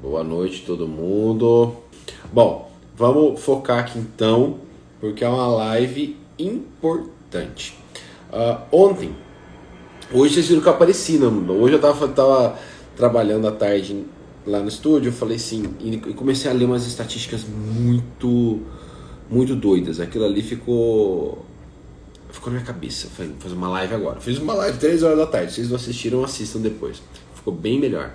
Boa noite, todo mundo. Bom, vamos focar aqui então, porque é uma live importante. Ontem, hoje vocês viram que eu apareci, não? Hoje eu tava trabalhando à tarde lá no estúdio, eu falei assim, e comecei a ler umas estatísticas muito doidas. Aquilo ali ficou na minha cabeça. Falei, vou fazer uma live agora. Fiz uma live 3 horas da tarde. Se vocês não assistiram, assistam depois. Ficou bem melhor.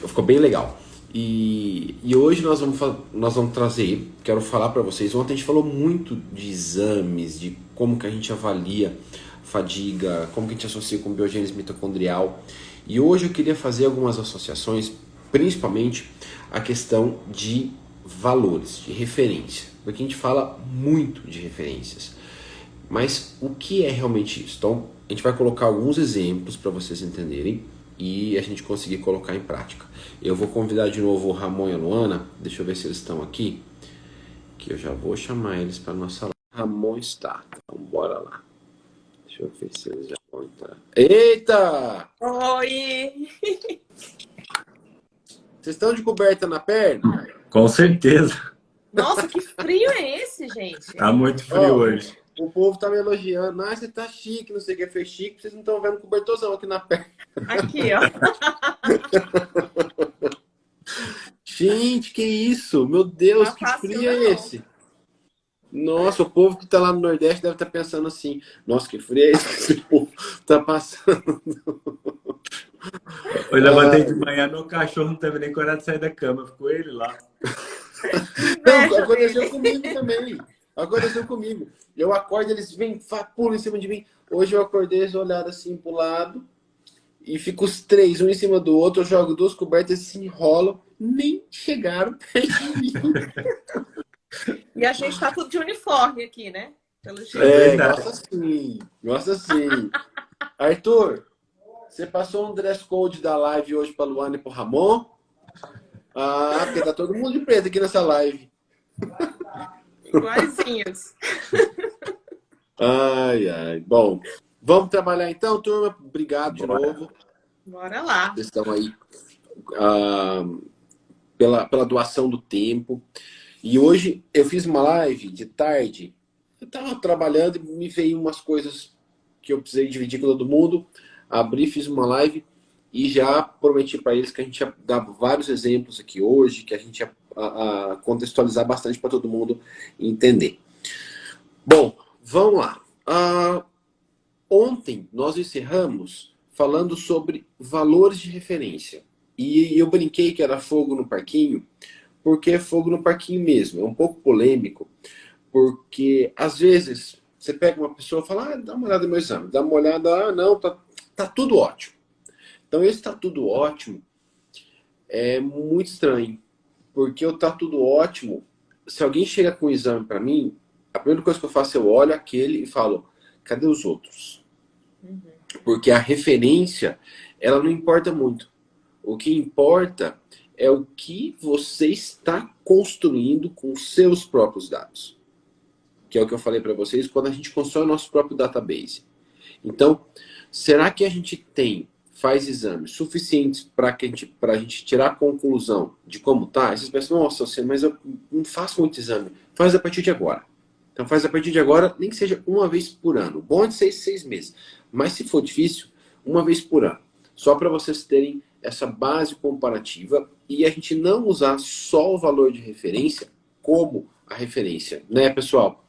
Ficou bem legal. E hoje nós vamos trazer, quero falar para vocês, ontem a gente falou muito de exames, de como que a gente avalia fadiga, como que a gente associa com biogênese mitocondrial. E hoje eu queria fazer algumas associações, principalmente a questão de valores, de referência. Porque a gente fala muito de referências. Mas o que é realmente isso? Então, a gente vai colocar alguns exemplos para vocês entenderem e a gente conseguir colocar em prática. Eu vou convidar de novo o Ramon e a Luana, deixa eu ver se eles estão aqui, que eu já vou chamar eles para nossa live. Ramon está, então bora lá. Deixa eu ver se eles já vão entrar. Eita! Oi! Vocês estão de coberta na perna? Com certeza. Nossa, que frio é esse, gente? Tá muito frio hoje. O povo tá me elogiando. Ah, você tá chique, não sei o que, foi chique. Vocês não estão vendo cobertorzão aqui na perna. Aqui, ó. Gente, que isso? Meu Deus, Tá que fácil, frio não. é esse? Nossa, o povo que tá lá no Nordeste deve estar pensando assim, nossa, que frio é esse que esse povo tá passando? Eu levantei de manhã, meu cachorro não teve nem coragem de sair da cama, ficou ele lá. Não, aconteceu comigo também. Aconteceu comigo. Eu acordo, eles vêm, pulam em cima de mim. Hoje eu acordei, eles olharam assim pro lado e fico os três, um em cima do outro, eu jogo duas cobertas e se enrolam, nem chegaram perto de mim. E a gente tá tudo de uniforme aqui, né? Pelo jeito. Gosta sim. Arthur, você passou um dress code da live hoje pra Luana e pro Ramon? Ah, porque tá todo mundo de preto aqui nessa live. Iguaizinhos. Ai. Bom, vamos trabalhar então, turma? Obrigado de novo. Bora lá. Vocês estão aí pela doação do tempo. E hoje eu fiz uma live de tarde. Eu tava trabalhando e me veio umas coisas que eu precisei dividir com todo mundo. Abri, fiz uma live e já prometi para eles que a gente ia dar vários exemplos aqui hoje, que a gente ia contextualizar bastante para todo mundo entender. Bom, vamos lá. Ontem nós encerramos falando sobre valores de referência. E eu brinquei que era fogo no parquinho, porque é fogo no parquinho mesmo. É um pouco polêmico, porque às vezes você pega uma pessoa e fala, dá uma olhada no meu exame, dá uma olhada, não, tá tudo ótimo. Então esse tá tudo ótimo é muito estranho, porque o tá tudo ótimo, se alguém chega com um exame para mim, a primeira coisa que eu faço, eu olho aquele e falo, cadê os outros? Porque a referência, ela não importa muito. O que importa é o que você está construindo com seus próprios dados. Que é o que eu falei para vocês, quando a gente constrói o nosso próprio database. Então, será que a gente faz exames suficientes para a gente tirar a conclusão de como tá? Aí vocês pensam, nossa, mas eu não faço muito exame. Faz a partir de agora. Então faz a partir de agora, nem que seja uma vez por ano. Bom de 6 meses. Mas se for difícil, uma vez por ano. Só para vocês terem essa base comparativa e a gente não usar só o valor de referência como a referência, né, pessoal?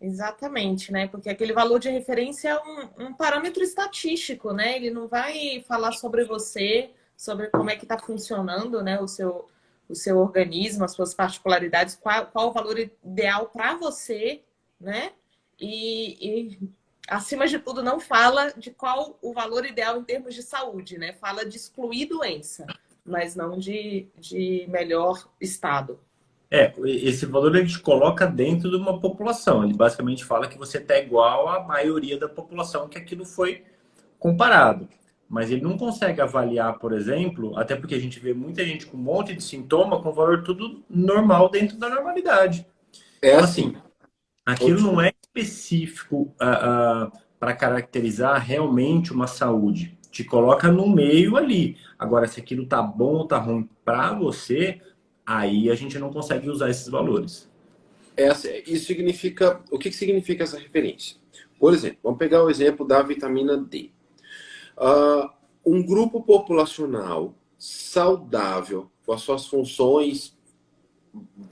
Exatamente, né? Porque aquele valor de referência é um parâmetro estatístico, né? Ele não vai falar sobre você, sobre como é que está funcionando, né? O seu organismo, as suas particularidades, qual o valor ideal para você, né? E acima de tudo, não fala de qual o valor ideal em termos de saúde, né? Fala de excluir doença, mas não de melhor estado. Esse valor a gente coloca dentro de uma população. Ele basicamente fala que você está igual à maioria da população que aquilo foi comparado. Mas ele não consegue avaliar, por exemplo, até porque a gente vê muita gente com um monte de sintoma com valor tudo normal dentro da normalidade. Então, assim, aquilo não é específico para caracterizar realmente uma saúde. te coloca no meio ali. Agora, se aquilo tá bom ou tá ruim para você, aí a gente não consegue usar esses valores. Isso significa... O que significa essa referência? Por exemplo, vamos pegar o exemplo da vitamina D. Um grupo populacional saudável, com as suas funções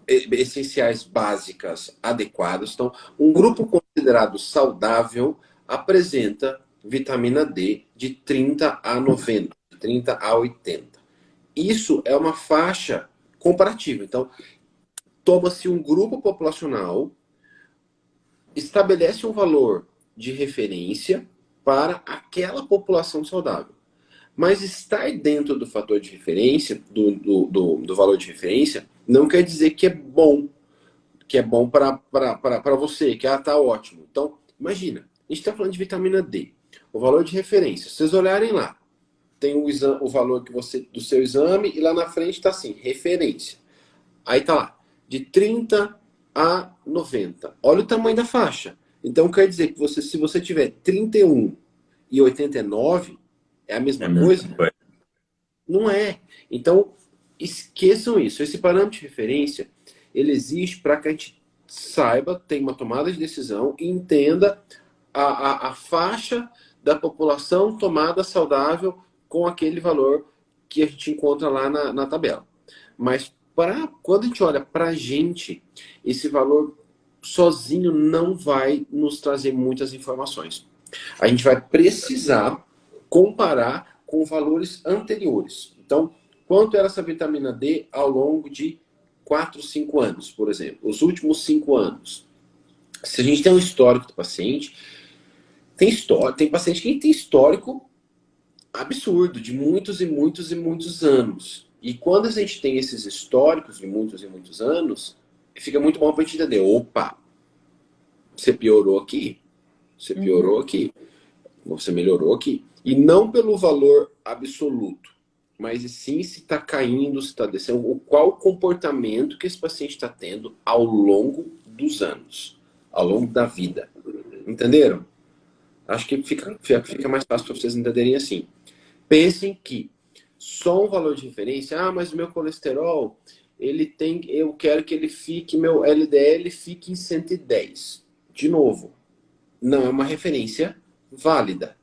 essenciais básicas adequadas. Então, um grupo considerado saudável apresenta vitamina D de 30 a 90, de 30 a 80. Isso é uma faixa comparativa. Então, toma-se um grupo populacional, estabelece um valor de referência para aquela população saudável. Mas estar dentro do fator de referência, do valor de referência, não quer dizer que é bom para você, que tá ótimo. Então, imagina, a gente está falando de vitamina D, o valor de referência. Se vocês olharem lá, tem o valor do seu exame e lá na frente está assim, referência. Aí tá lá, de 30 a 90. Olha o tamanho da faixa. Então quer dizer que se você tiver 31 e 89, é a mesma coisa? Não é. Então, esqueçam isso. Esse parâmetro de referência, ele existe para que a gente saiba, tenha uma tomada de decisão e entenda a faixa da população tomada saudável com aquele valor que a gente encontra lá na tabela. Mas quando a gente olha para a gente, esse valor sozinho não vai nos trazer muitas informações. A gente vai precisar comparar com valores anteriores. Então, quanto era essa vitamina D ao longo de 4, 5 anos, por exemplo? Os últimos 5 anos. Se a gente tem um histórico do paciente, tem paciente que tem histórico absurdo, de muitos e muitos e muitos anos. E quando a gente tem esses históricos de muitos e muitos anos, fica muito bom para a gente entender, opa, você piorou aqui, você piorou aqui, você melhorou aqui. E não pelo valor absoluto, mas sim se está caindo, se está descendo, qual o comportamento que esse paciente está tendo ao longo dos anos, ao longo da vida. Entenderam? Acho que fica mais fácil para vocês entenderem assim. Pensem que só um valor de referência, mas o meu colesterol, eu quero que meu LDL fique em 110. De novo, não é uma referência válida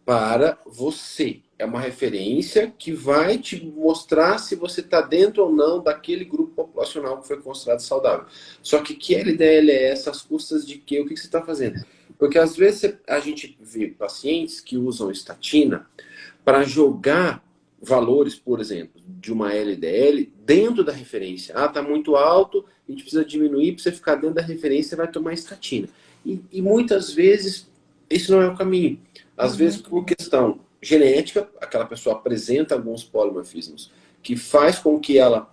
para você. É uma referência que vai te mostrar se você está dentro ou não daquele grupo populacional que foi considerado saudável. Só que LDL é essa, às custas de quê? O que você está fazendo? Porque às vezes a gente vê pacientes que usam estatina para jogar valores, por exemplo, de uma LDL dentro da referência. Tá muito alto, a gente precisa diminuir para você ficar dentro da referência e vai tomar estatina. E muitas vezes esse não é o caminho. Às vezes, por questão genética, aquela pessoa apresenta alguns polimorfismos que faz com que ela,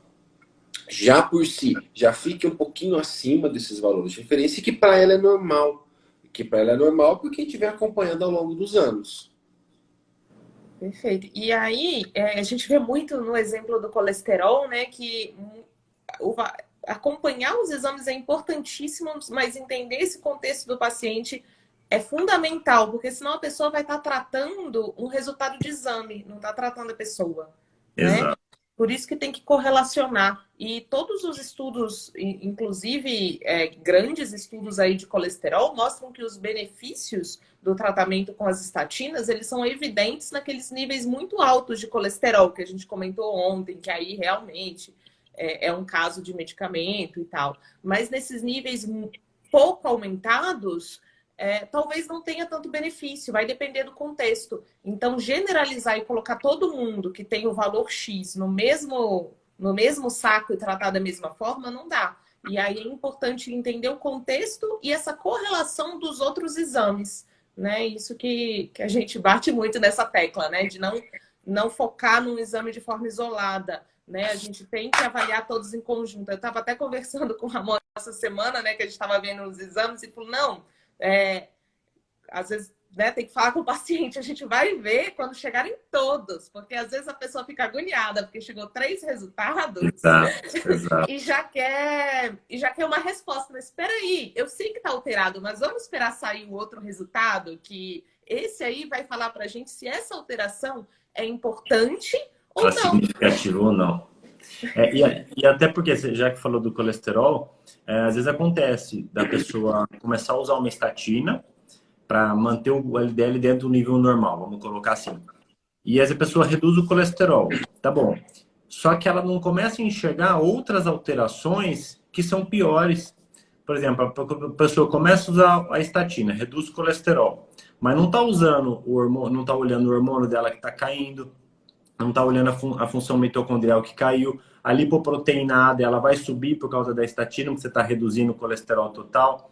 já por si, já fique um pouquinho acima desses valores de referência e que para ela é normal. Que para ela é normal porque a gente vem acompanhando ao longo dos anos. Perfeito. E aí, a gente vê muito no exemplo do colesterol, né, que acompanhar os exames é importantíssimo, mas entender esse contexto do paciente é fundamental, porque senão a pessoa vai estar tratando um resultado de exame, não está tratando a pessoa. Né? Por isso que tem que correlacionar. E todos os estudos, inclusive grandes estudos aí de colesterol, mostram que os benefícios do tratamento com as estatinas, eles são evidentes naqueles níveis muito altos de colesterol, que a gente comentou ontem, que aí realmente é um caso de medicamento e tal. Mas nesses níveis pouco aumentados, talvez não tenha tanto benefício, vai depender do contexto. Então, generalizar e colocar todo mundo que tem o valor X no mesmo saco e tratar da mesma forma, não dá. E aí é importante entender o contexto e essa correlação dos outros exames, né? Isso que a gente bate muito nessa tecla, né? De não focar num exame de forma isolada, né? A gente tem que avaliar todos em conjunto. Eu estava até conversando com o Ramon essa semana, né? Que a gente estava vendo os exames e falou, não... às vezes, né, tem que falar com o paciente, a gente vai ver quando chegarem todos, porque às vezes a pessoa fica agoniada porque chegou 3 resultados exato. e já quer uma resposta. Mas espera aí, eu sei que está alterado, mas vamos esperar sair o outro resultado que Esse aí vai falar para a gente se essa alteração é importante ou Ela é não. significativa ou não. E até porque, já que falou do colesterol, às vezes acontece da pessoa começar a usar uma estatina para manter o LDL dentro do nível normal, vamos colocar assim. E essa pessoa reduz o colesterol, tá bom. Só que ela não começa a enxergar outras alterações que são piores. Por exemplo, a pessoa começa a usar a estatina, reduz o colesterol, mas não está usando o hormônio, não está olhando o hormônio dela que está caindo, não está olhando a função mitocondrial que caiu, a lipoproteína dela vai subir por causa da estatina, porque você está reduzindo o colesterol total.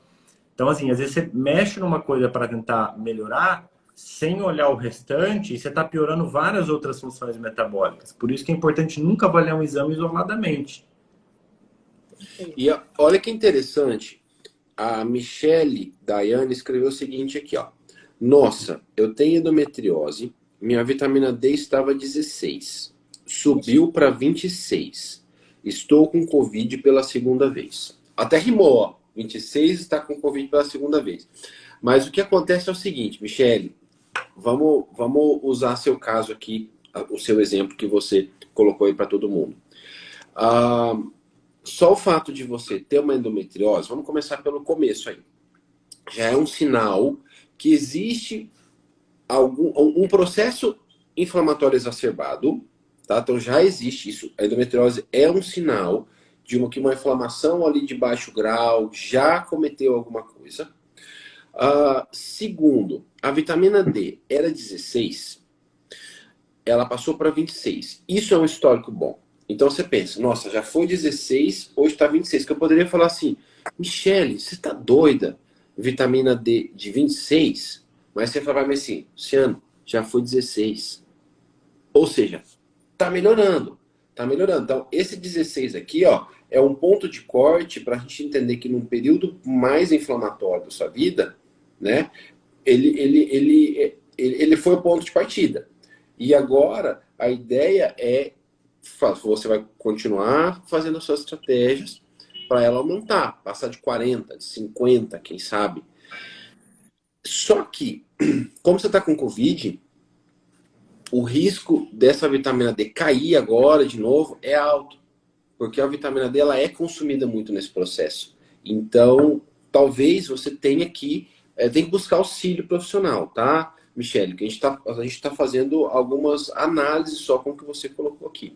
Então, assim, às vezes você mexe numa coisa para tentar melhorar, sem olhar o restante, e você está piorando várias outras funções metabólicas. Por isso que é importante nunca avaliar um exame isoladamente. E olha que interessante, a Michele Daiane escreveu o seguinte aqui, ó. Nossa, eu tenho endometriose, minha vitamina D estava 16, subiu para 26. Estou com Covid pela segunda vez. Até rimou, ó. 26 está com Covid pela segunda vez. Mas o que acontece é o seguinte, Michele, vamos usar seu caso aqui, o seu exemplo que você colocou aí para todo mundo. Só o fato de você ter uma endometriose, vamos começar pelo começo aí, já é um sinal que existe um processo inflamatório exacerbado, tá? Então já existe isso. A endometriose é um sinal de que uma inflamação ali de baixo grau já cometeu alguma coisa. Segundo, a vitamina D era 16, ela passou para 26. Isso é um histórico bom. Então você pensa, nossa, já foi 16, hoje está 26. Que eu poderia falar assim, Michele, você está doida? Vitamina D de 26? Mas você fala assim, Luciano, já foi 16. Ou seja, está melhorando. Está melhorando. Então, esse 16 aqui, ó, é um ponto de corte para a gente entender que num período mais inflamatório da sua vida, né, ele foi o ponto de partida. E agora, a ideia é, você vai continuar fazendo as suas estratégias para ela aumentar, passar de 40, de 50, quem sabe. Só que, como você está com Covid, o risco dessa vitamina D cair agora de novo é alto. Porque a vitamina D ela é consumida muito nesse processo. Então, talvez você tenha que buscar auxílio profissional, tá, Michele? Que a gente tá fazendo algumas análises só com o que você colocou aqui.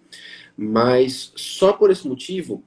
Mas só por esse motivo,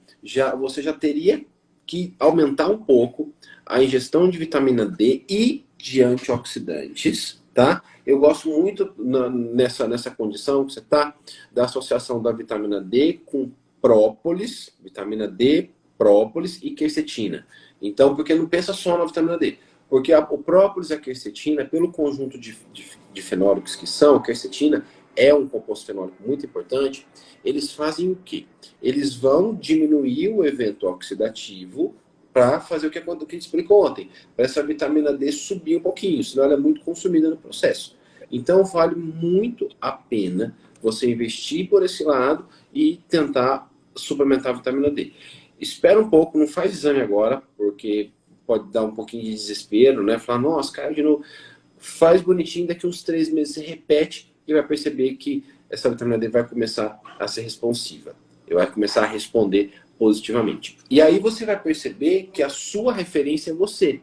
você já teria que aumentar um pouco a ingestão de vitamina D e de antioxidantes, tá? Eu gosto muito nessa condição que você tá, da associação da vitamina D com própolis, vitamina D, própolis e quercetina. Então, porque não pensa só na vitamina D. Porque o própolis e a quercetina, pelo conjunto de fenólicos que são, a quercetina é um composto fenólico muito importante, eles fazem o quê? Eles vão diminuir o evento oxidativo para fazer o que a gente explicou ontem, para essa vitamina D subir um pouquinho, senão ela é muito consumida no processo. Então, vale muito a pena você investir por esse lado e tentar suplementar a vitamina D. Espera um pouco, não faz exame agora, porque pode dar um pouquinho de desespero, né? Falar, nossa, caiu de novo. Faz bonitinho, daqui uns 3 meses você repete e vai perceber que essa vitamina D vai começar a ser responsiva. E vai começar a responder positivamente. E aí você vai perceber que a sua referência é você.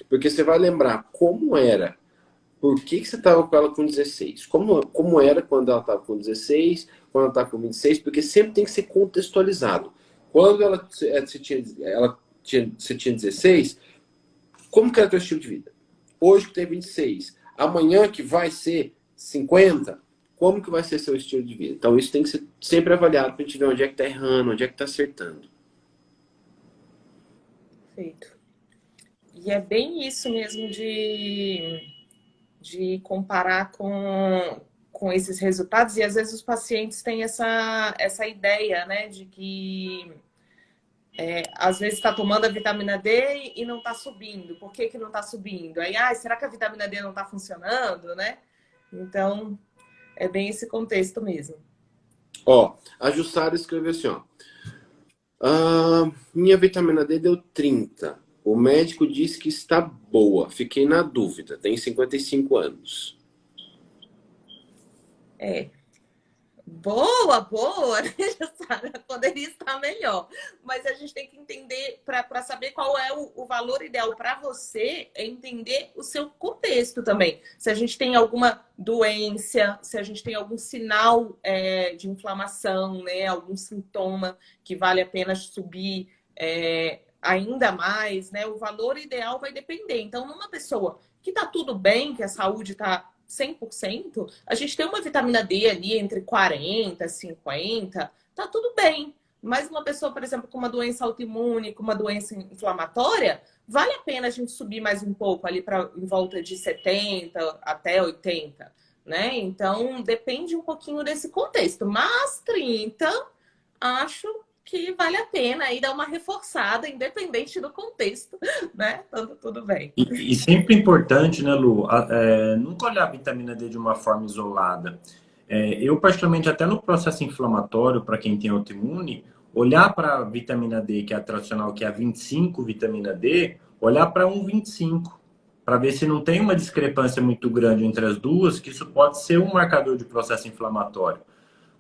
Porque você vai lembrar como era. Por que você estava com ela com 16? Como era quando ela estava com 16, quando ela estava com 26? Porque sempre tem que ser contextualizado. Quando você tinha 16, como que era o teu estilo de vida? Hoje que tem 26. Amanhã que vai ser 50, como que vai ser seu estilo de vida? Então isso tem que ser sempre avaliado para a gente ver onde é que está errando, onde é que está acertando. Perfeito. E é bem isso mesmo de comparar com esses resultados, e às vezes os pacientes têm essa ideia, né, de que às vezes está tomando a vitamina D e não está subindo. Por que não está subindo? Aí, será que a vitamina D não está funcionando, né? Então, é bem esse contexto mesmo. Ó, a Jussara escreveu assim, ó. Minha vitamina D deu 30. O médico disse que está boa. Fiquei na dúvida. Tem 55 anos. Boa, boa, né, Jussara? Poderia estar melhor. Mas a gente tem que entender, para saber qual é o valor ideal para você, é entender o seu contexto também. Se a gente tem alguma doença, se a gente tem algum sinal de inflamação, né? Algum sintoma que vale a pena subir ainda mais, né? O valor ideal vai depender. Então, numa pessoa que está tudo bem, que a saúde está 100%, a gente tem uma vitamina D ali entre 40 e 50, tá tudo bem. Mas uma pessoa, por exemplo, com uma doença autoimune, com uma doença inflamatória, vale a pena a gente subir mais um pouco ali para em volta de 70 até 80, né? Então, depende um pouquinho desse contexto. Mas 30, acho que vale a pena aí dar uma reforçada, independente do contexto, né? Tudo bem. E sempre importante, né, Lu, nunca olhar a vitamina D de uma forma isolada. Eu, particularmente, até no processo inflamatório, para quem tem autoimune, olhar para a vitamina D, que é a tradicional, que é a 25 vitamina D, olhar para 1,25, para ver se não tem uma discrepância muito grande entre as duas, que isso pode ser um marcador de processo inflamatório.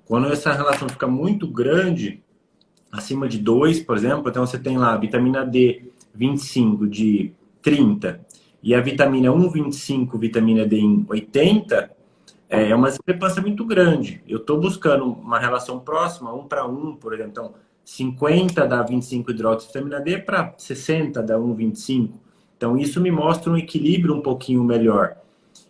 Quando essa relação fica muito grande, acima de 2, por exemplo, então você tem lá a vitamina D 25 de 30 e a vitamina 1,25, vitamina D em 80, é uma discrepância muito grande. Eu estou buscando uma relação próxima, 1 para 1, por exemplo. Então, 50 dá 25 hidroxivitamina D para 60 dá 1,25. Então, isso me mostra um equilíbrio um pouquinho melhor.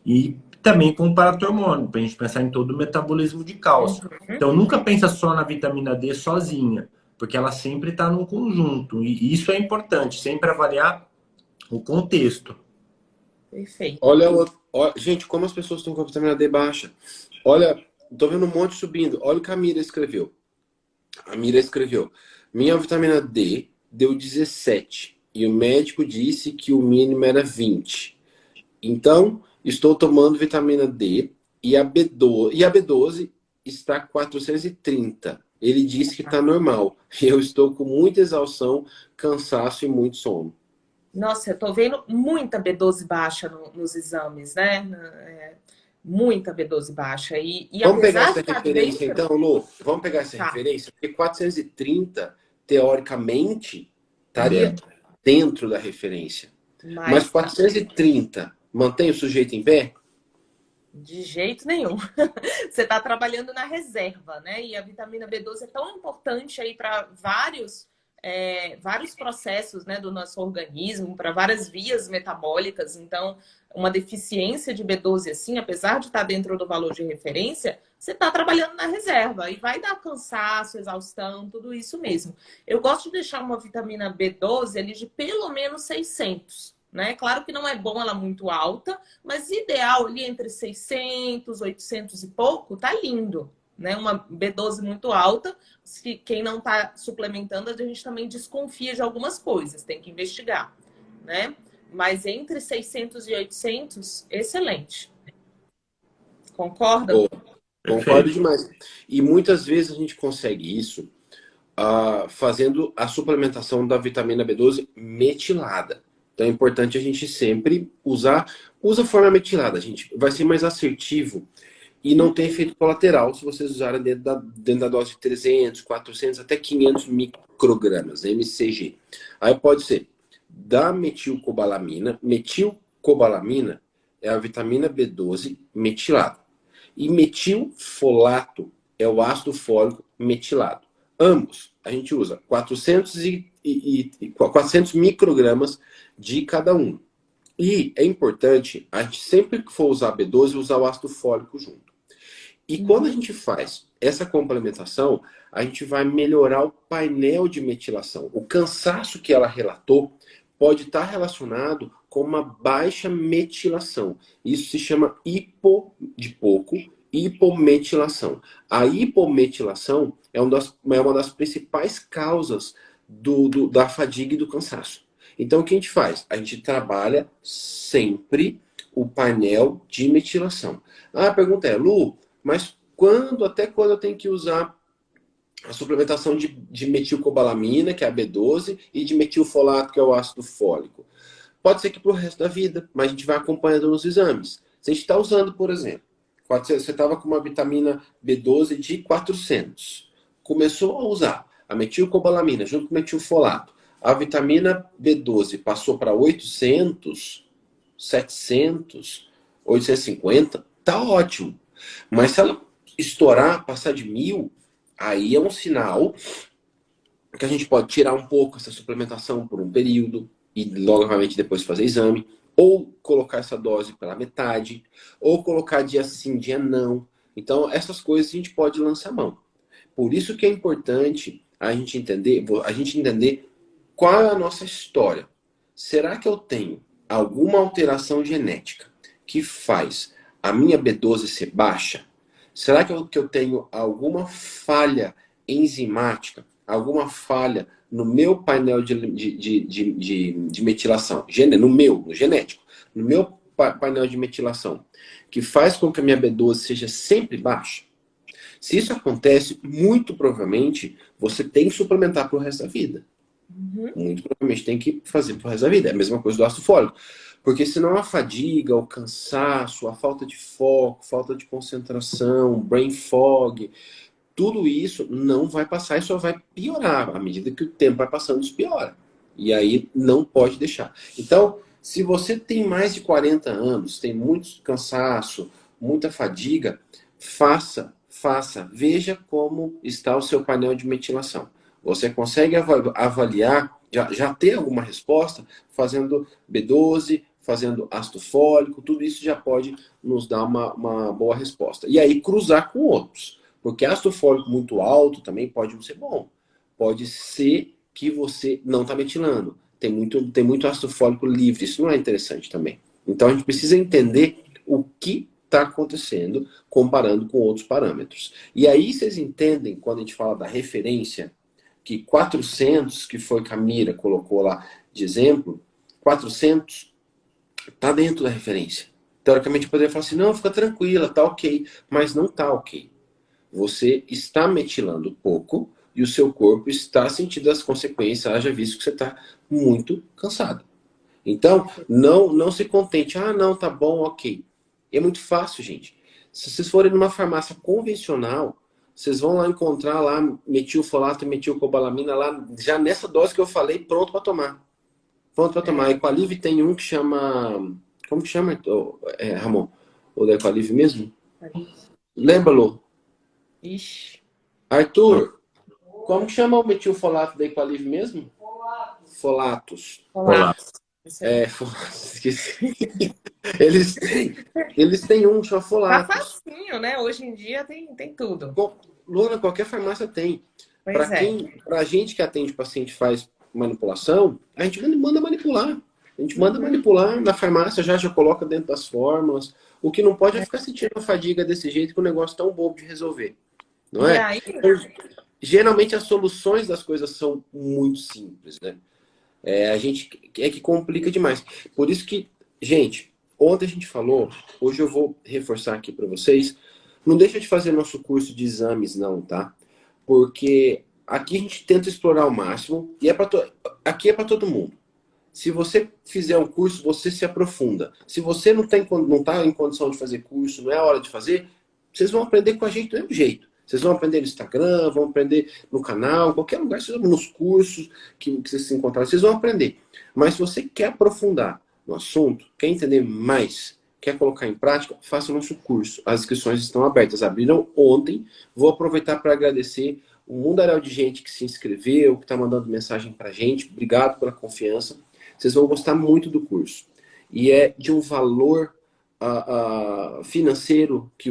E também com o paratormônio, para a gente pensar em todo o metabolismo de cálcio. Então, nunca pensa só na vitamina D sozinha, porque ela sempre está num conjunto. E isso é importante, sempre avaliar o contexto. Perfeito. Olha, gente, como as pessoas estão com a vitamina D baixa. Olha, tô vendo um monte subindo. Olha o que a Mira escreveu. A Mira escreveu: minha vitamina D deu 17 e o médico disse que o mínimo era 20. Então, estou tomando vitamina D e a B12 está 430. Ele disse que está normal. Eu estou com muita exaustão, cansaço e muito sono. Nossa, eu tô vendo muita B12 baixa nos exames, né? Muita B12 baixa. E Vamos pegar apesar essa de estar referência dentro... então, Lu? Vamos pegar essa Tá. referência? Porque 430, teoricamente, estaria dentro da referência. Mas 430, mantém o sujeito em pé? De jeito nenhum. Você está trabalhando na reserva, né? E a vitamina B12 é tão importante aí para vários processos, né, do nosso organismo, para várias vias metabólicas. Então, uma deficiência de B12, assim, apesar de estar dentro do valor de referência, você está trabalhando na reserva e vai dar cansaço, exaustão, tudo isso mesmo. Eu gosto de deixar uma vitamina B12 ali de pelo menos 600. Né? Claro que não é bom ela muito alta, mas ideal ali entre 600, 800 e pouco, tá lindo. Né? Uma B12 muito alta, se quem não está suplementando, a gente também desconfia de algumas coisas, tem que investigar. Né? Mas entre 600 e 800, excelente. Concorda? Concordo demais. E muitas vezes a gente consegue isso fazendo a suplementação da vitamina B12 metilada. Então é importante a gente sempre usa a forma metilada, gente. Vai ser mais assertivo e não tem efeito colateral se vocês usarem dentro da dose de 300, 400, até 500 microgramas, MCG. Aí pode ser da metilcobalamina. Metilcobalamina é a vitamina B12 metilada. E metilfolato é o ácido fólico metilado. Ambos a gente usa 400 microgramas de cada um. E é importante, a gente sempre que for usar B12, usar o ácido fólico junto. E quando a gente faz essa complementação, a gente vai melhorar o painel de metilação. O cansaço que ela relatou pode estar relacionado com uma baixa metilação. Isso se chama hipometilação. A hipometilação é uma das principais causas da fadiga e do cansaço. Então, o que a gente faz? A gente trabalha sempre o painel de metilação. A pergunta é, Lu, mas até quando eu tenho que usar a suplementação de metilcobalamina, que é a B12, e de metilfolato, que é o ácido fólico. Pode ser que para o resto da vida, mas a gente vai acompanhando nos exames. Se a gente está usando, por exemplo, você estava com uma vitamina B12 de 400, começou a usar a metilcobalamina junto com o metilfolato, a vitamina B12 passou para 800, 700, 850, tá ótimo. Mas se ela estourar, passar de 1000, aí é um sinal que a gente pode tirar um pouco essa suplementação por um período e logo novamente depois fazer exame, ou colocar essa dose pela metade, ou colocar dia sim, dia não. Então, essas coisas a gente pode lançar mão. Por isso que é importante a gente entender qual é a nossa história. Será que eu tenho alguma alteração genética que faz a minha B12 ser baixa? Será que eu tenho alguma falha enzimática, alguma falha no meu painel de metilação, no genético, no meu painel de metilação, que faz com que a minha B12 seja sempre baixa? Se isso acontece, muito provavelmente você tem que suplementar para o resto da vida. Muito provavelmente tem que fazer para o resto da vida. É a mesma coisa do ácido fólico. Porque senão a fadiga, o cansaço, a falta de foco, falta de concentração, brain fog, tudo isso não vai passar e só vai piorar. À medida que o tempo vai passando, isso piora. E aí não pode deixar. Então, se você tem mais de 40 anos, tem muito cansaço, muita fadiga, faça. Veja como está o seu painel de metilação. Você consegue avaliar, já ter alguma resposta, fazendo B12, fazendo ácido fólico, tudo isso já pode nos dar uma boa resposta. E aí cruzar com outros. Porque ácido fólico muito alto também pode não ser bom. Pode ser que você não está metilando. Tem muito ácido fólico livre. Isso não é interessante também. Então a gente precisa entender o que está acontecendo comparando com outros parâmetros. E aí vocês entendem, quando a gente fala da referência, que 400, que foi que a Mira colocou lá de exemplo, 400 está dentro da referência. Teoricamente, poderia falar assim, não, fica tranquila, tá ok. Mas não tá ok. Você está metilando pouco e o seu corpo está sentindo as consequências, haja visto que você está muito cansado. Então, não se contente. Ah, não, tá bom, ok. É muito fácil, gente. Se vocês forem numa farmácia convencional, vocês vão lá encontrar lá metilfolato e metilcobalamina lá, já nessa dose que eu falei, pronto para tomar. Pronto para tomar. A Equalive tem um que chama... Como que chama, Ramon? O da Equalive mesmo? Lembra, Lu? Ixi. Arthur, como que chama o metilfolato da Equalive mesmo? Folatos. Olá. Esqueci. Eles têm um que chama Tá folatos. facinho, né? Hoje em dia tem tudo. Luna, qualquer farmácia tem. Pois Pra gente que atende paciente e faz manipulação, a gente manda manipular. A gente manda manipular na farmácia, já coloca dentro das fórmulas. O que não pode é ficar sentindo a fadiga desse jeito, que o negócio é tão bobo de resolver. Não é? E aí? Geralmente as soluções das coisas são muito simples, né? A gente é que complica demais. Por isso que, gente, ontem a gente falou, hoje eu vou reforçar aqui para vocês, não deixa de fazer nosso curso de exames não, tá? Porque aqui a gente tenta explorar ao máximo e aqui é para todo mundo. Se você fizer um curso, você se aprofunda. Se você não está em condição de fazer curso, não é a hora de fazer, vocês vão aprender com a gente do mesmo jeito. Vocês vão aprender no Instagram, vão aprender no canal, qualquer lugar, nos cursos que vocês se encontrarem, vocês vão aprender. Mas se você quer aprofundar no assunto, quer entender mais, quer colocar em prática, faça o nosso curso. As inscrições estão abertas. Abriram ontem. Vou aproveitar para agradecer o mundaréu de gente que se inscreveu, que está mandando mensagem para a gente. Obrigado pela confiança. Vocês vão gostar muito do curso. E é de um valor financeiro que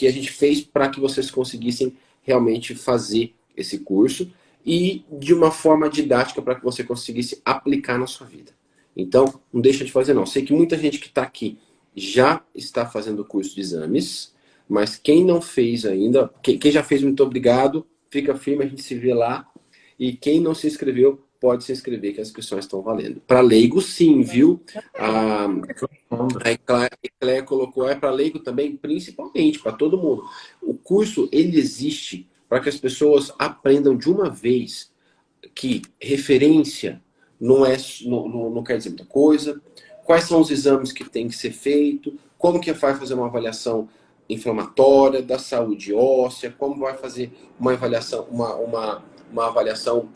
a gente fez para que vocês conseguissem realmente fazer esse curso e de uma forma didática para que você conseguisse aplicar na sua vida. Então, não deixa de fazer não. Sei que muita gente que está aqui já está fazendo o curso de exames, mas quem não fez ainda, quem já fez, muito obrigado, fica firme, a gente se vê lá. E quem não se inscreveu, pode se inscrever, que as inscrições estão valendo. Para leigo, sim, viu? A Eclair colocou, para leigo também, principalmente, para todo mundo. O curso, ele existe para que as pessoas aprendam de uma vez que referência não quer dizer muita coisa, quais são os exames que tem que ser feito, como que vai fazer uma avaliação inflamatória da saúde óssea, como vai fazer uma avaliação, uma avaliação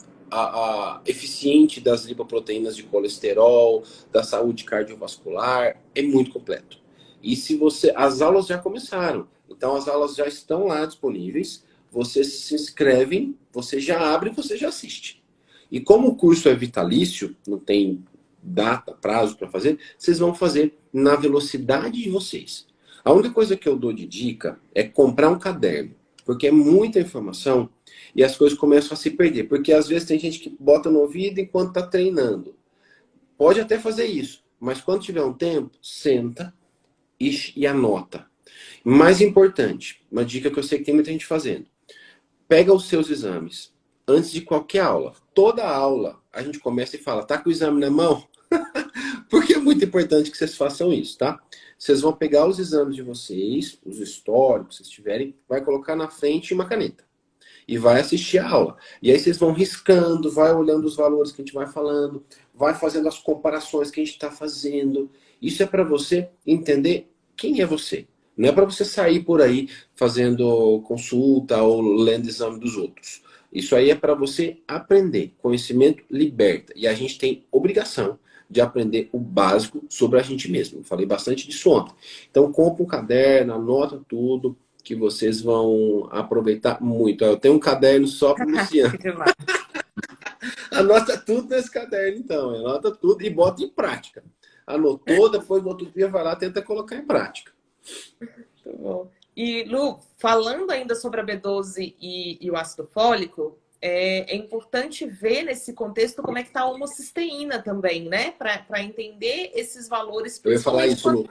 eficiente das lipoproteínas de colesterol, da saúde cardiovascular, é muito completo. E se as aulas já começaram, então as aulas já estão lá disponíveis, você se inscreve, você já abre, você já assiste. E como o curso é vitalício, não tem data, prazo para fazer, vocês vão fazer na velocidade de vocês. A única coisa que eu dou de dica é comprar um caderno, porque é muita informação e as coisas começam a se perder. Porque às vezes tem gente que bota no ouvido enquanto está treinando. Pode até fazer isso, mas quando tiver um tempo, senta e anota. Mais importante, uma dica que eu sei que tem muita gente fazendo. Pega os seus exames antes de qualquer aula. Toda aula a gente começa e fala, tá com o exame na mão? Porque é muito importante que vocês façam isso, tá? Vocês vão pegar os exames de vocês, os históricos, se vocês tiverem, vai colocar na frente uma caneta. E vai assistir a aula. E aí vocês vão riscando, vai olhando os valores que a gente vai falando, vai fazendo as comparações que a gente está fazendo. Isso é para você entender quem é você. Não é para você sair por aí fazendo consulta ou lendo exame dos outros. Isso aí é para você aprender. Conhecimento liberta. E a gente tem obrigação de aprender o básico sobre a gente mesmo. Eu falei bastante disso ontem. Então, compra um caderno, anota tudo, que vocês vão aproveitar muito. Eu tenho um caderno só para o Luciano. Anota tudo nesse caderno, então. Anota tudo e bota em prática. Anotou, depois no outro dia vai lá e tenta colocar em prática. Muito bom. E, Lu, falando ainda sobre a B12 e o ácido fólico, é importante ver nesse contexto como é que está a homocisteína também, né? Para entender esses valores. Eu ia falar isso, Lu.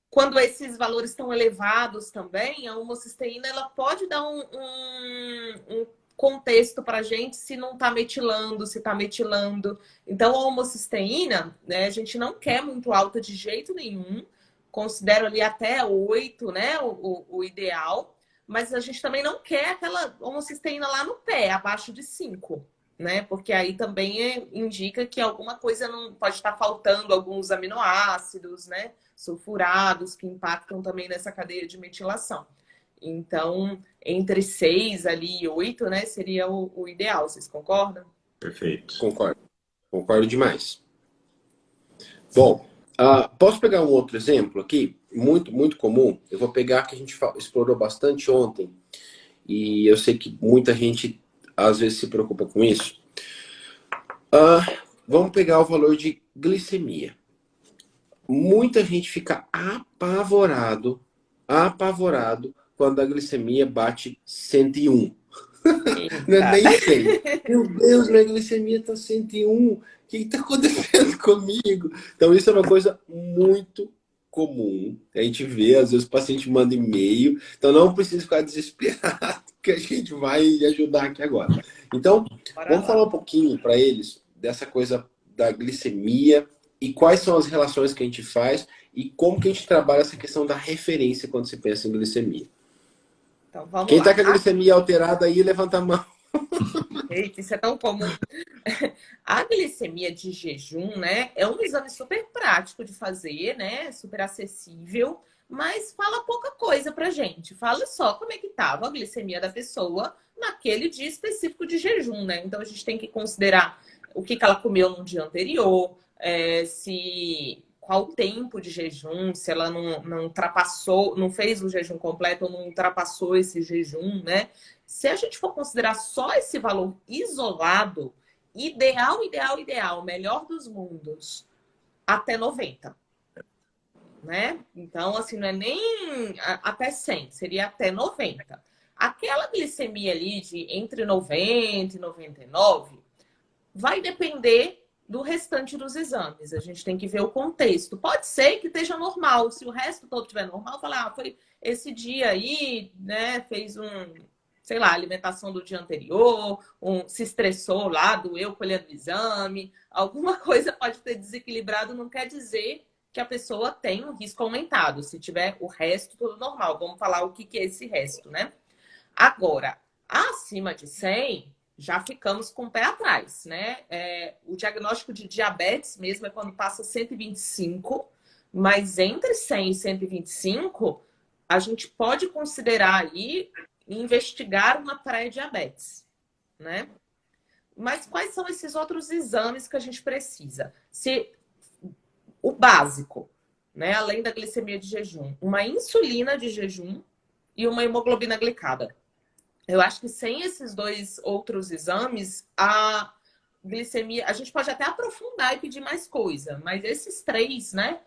Quando esses valores estão elevados também, a homocisteína ela pode dar um contexto para a gente se não está metilando, se está metilando. Então, a homocisteína, né, a gente não quer muito alta de jeito nenhum. Considero ali até 8, né, o ideal. Mas a gente também não quer aquela homocisteína lá no pé, abaixo de 5, né? Porque aí também indica que alguma coisa não pode estar faltando, alguns aminoácidos, né? Sulfurados, que impactam também nessa cadeia de metilação. Então, entre 6 ali e 8, né, seria o ideal. Vocês concordam? Perfeito. Concordo. Concordo demais. Bom, posso pegar um outro exemplo aqui? Muito comum. Eu vou pegar que a gente explorou bastante ontem. E eu sei que muita gente, às vezes, se preocupa com isso. Vamos pegar o valor de glicemia. Muita gente fica apavorado quando a glicemia bate 101. Não é nem 100. Meu Deus, minha glicemia está 101. O que está acontecendo comigo? Então, isso é uma coisa muito comum. A gente vê, às vezes o paciente manda e-mail. Então, não precisa ficar desesperado, que a gente vai ajudar aqui agora. Então, vamos falar um pouquinho para eles dessa coisa da glicemia e quais são as relações que a gente faz e como que a gente trabalha essa questão da referência quando se pensa em glicemia. Então, vamos Quem lá. está com a glicemia alterada aí, levanta a mão. Eita, isso é tão comum. A glicemia de jejum, né, é um exame super prático de fazer, né, super acessível, mas fala pouca coisa pra gente. Fala só como é que estava a glicemia da pessoa naquele dia específico de jejum, né? Então a gente tem que considerar o que ela comeu no dia anterior, qual o tempo de jejum, se ela não ultrapassou, não fez o jejum completo ou não ultrapassou esse jejum, né? Se a gente for considerar só esse valor isolado, ideal, melhor dos mundos, até 90. Né? Então, assim, não é nem até 100, seria até 90. Aquela glicemia ali de entre 90 e 99 vai depender do restante dos exames. A gente tem que ver o contexto. Pode ser que esteja normal. Se o resto todo estiver normal, falar, foi esse dia aí, né, fez sei lá, alimentação do dia anterior, se estressou lá, doeu colhendo o exame, alguma coisa pode ter desequilibrado, não quer dizer que a pessoa tem um risco aumentado. Se tiver o resto, tudo normal. Vamos falar o que é esse resto, né? Agora, Acima de 100, já ficamos com o pé atrás, né? O diagnóstico de diabetes mesmo é quando passa 125, mas entre 100 e 125, a gente pode considerar aí investigar uma pré-diabetes, né? Mas quais são esses outros exames que a gente precisa? O básico, né? Além da glicemia de jejum, uma insulina de jejum e uma hemoglobina glicada. Eu acho que sem esses dois outros exames, a glicemia, a gente pode até aprofundar e pedir mais coisa, mas esses três, né,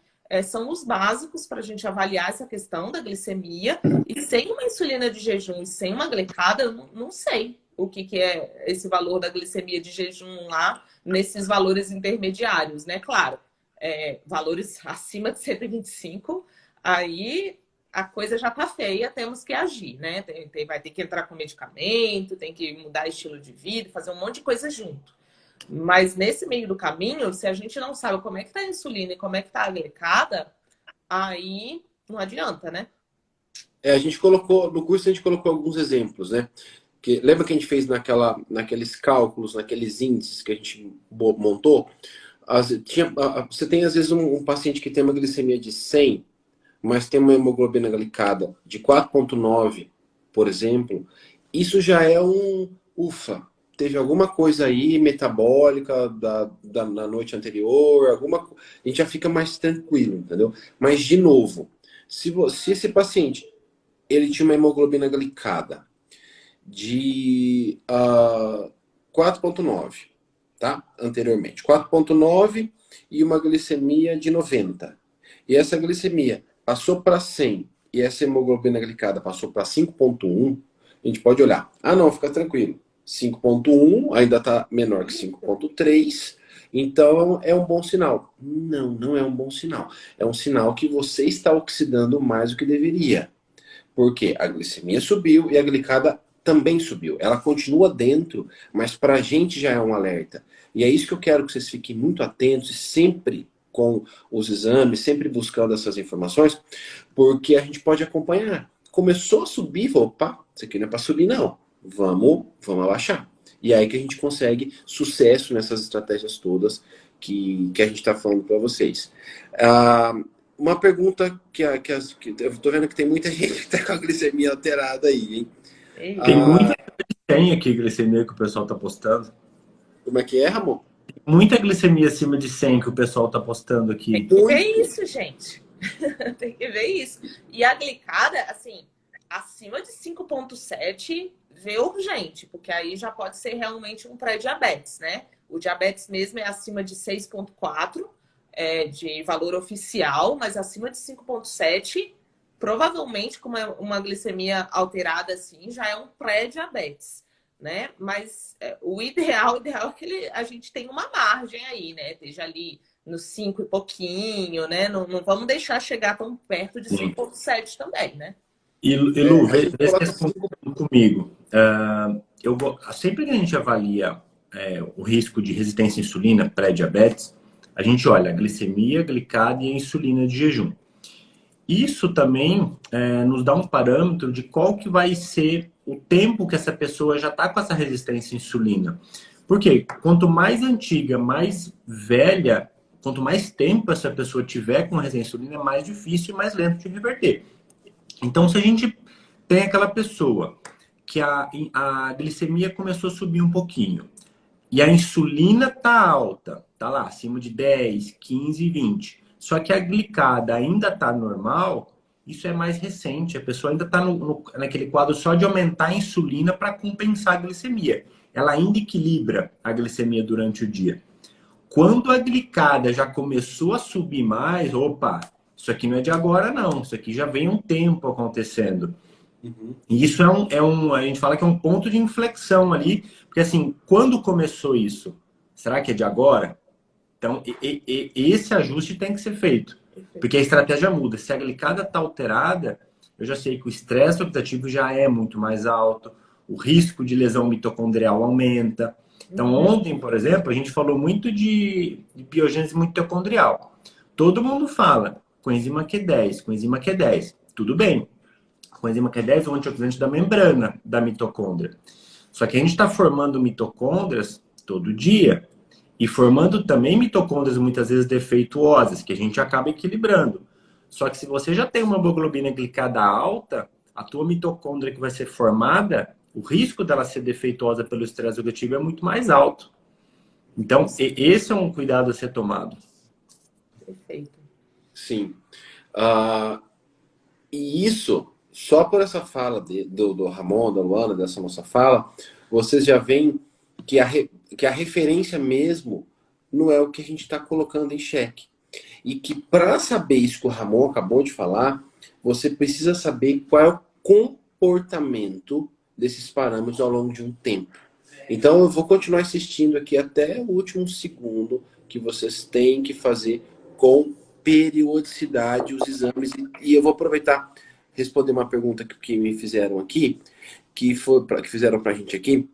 são os básicos para a gente avaliar essa questão da glicemia. E sem uma insulina de jejum e sem uma glicada, eu não sei o que é esse valor da glicemia de jejum lá, nesses valores intermediários, né? Claro, valores acima de 125, aí a coisa já tá feia, temos que agir, né? Vai ter que entrar com medicamento, tem que mudar estilo de vida, fazer um monte de coisa junto. Mas nesse meio do caminho, se a gente não sabe como é que tá a insulina e como é que tá a glicada, aí não adianta, né? A gente colocou, no curso a gente colocou alguns exemplos, né? Lembra que a gente fez naqueles cálculos, naqueles índices que a gente montou? Você tem às vezes um paciente que tem uma glicemia de 100, mas tem uma hemoglobina glicada de 4,9, por exemplo, isso já é ufa, teve alguma coisa aí metabólica na noite anterior, a gente já fica mais tranquilo, entendeu? Mas, de novo, se esse paciente ele tinha uma hemoglobina glicada de 4,9, tá? Anteriormente, 4,9 e uma glicemia de 90. E essa glicemia passou para 100 e essa hemoglobina glicada passou para 5,1, a gente pode olhar. Não, fica tranquilo. 5,1 ainda está menor que 5,3, então é um bom sinal. Não, não é um bom sinal. É um sinal que você está oxidando mais do que deveria. Porque a glicemia subiu e a glicada também subiu. Ela continua dentro, mas para a gente já é um alerta. E é isso que eu quero que vocês fiquem muito atentos e sempre com os exames, sempre buscando essas informações, porque a gente pode acompanhar. Começou a subir, opa, isso aqui não é para subir não, vamos abaixar. E aí que a gente consegue sucesso nessas estratégias todas que a gente está falando para vocês. Uma pergunta que eu estou vendo que tem muita gente que está com a glicemia alterada aí, hein? Tem muita aqui glicemia que o pessoal está postando. Como é que é, Ramon? Muita glicemia acima de 100 que o pessoal tá postando aqui. Tem que ver isso, gente. Tem que ver isso. E a glicada, assim, acima de 5,7, vê urgente, porque aí já pode ser realmente um pré-diabetes, né? O diabetes mesmo é acima de 6,4 de valor oficial, mas acima de 5,7, provavelmente com uma glicemia alterada assim, já é um pré-diabetes. Né? Mas o ideal é que a gente tenha uma margem aí, né? Esteja ali no 5 e pouquinho, né? Não vamos deixar chegar tão perto de 5,7 também, né? E Lu, vê se comigo. Sempre que a gente avalia o risco de resistência à insulina pré-diabetes, a gente olha a glicemia, glicada e a insulina de jejum. Isso também nos dá um parâmetro de qual que vai ser o tempo que essa pessoa já está com essa resistência à insulina. Porque quanto mais antiga, mais velha, quanto mais tempo essa pessoa tiver com resistência à insulina, é mais difícil e mais lento de reverter. Então, se a gente tem aquela pessoa que a glicemia começou a subir um pouquinho e a insulina está alta, está lá, acima de 10, 15, 20, só que a glicada ainda está normal, isso é mais recente. A pessoa ainda está naquele quadro só de aumentar a insulina para compensar a glicemia. Ela ainda equilibra a glicemia durante o dia. Quando a glicada já começou a subir mais, opa, isso aqui não é de agora não, isso aqui já vem um tempo acontecendo. Uhum. E isso a gente fala que é um ponto de inflexão ali, porque assim, quando começou isso? Será que é de agora? Então, esse ajuste tem que ser feito. Porque a estratégia muda. Se a glicada está alterada, eu já sei que o estresse oxidativo já é muito mais alto, o risco de lesão mitocondrial aumenta. Então, ontem, por exemplo, a gente falou muito de biogênese mitocondrial. Todo mundo fala coenzima Q10, coenzima Q10. Tudo bem. coenzima Q10 é um antioxidante da membrana da mitocôndria. Só que a gente está formando mitocôndrias todo dia e formando também mitocôndrias muitas vezes defeituosas, que a gente acaba equilibrando. Só que se você já tem uma hemoglobina glicada alta, a tua mitocôndria que vai ser formada, o risco dela ser defeituosa pelo estresse oxidativo é muito mais alto. Então, esse é um cuidado a ser tomado. Perfeito. Sim. E isso, só por essa fala do Ramon, da Luana, dessa nossa fala, vocês já veem que a referência mesmo não é o que a gente está colocando em xeque. E que para saber isso que o Ramon acabou de falar, você precisa saber qual é o comportamento desses parâmetros ao longo de um tempo. Então eu vou continuar insistindo aqui até o último segundo que vocês têm que fazer com periodicidade os exames. E eu vou aproveitar responder uma pergunta que me fizeram aqui, que fizeram para a gente aqui,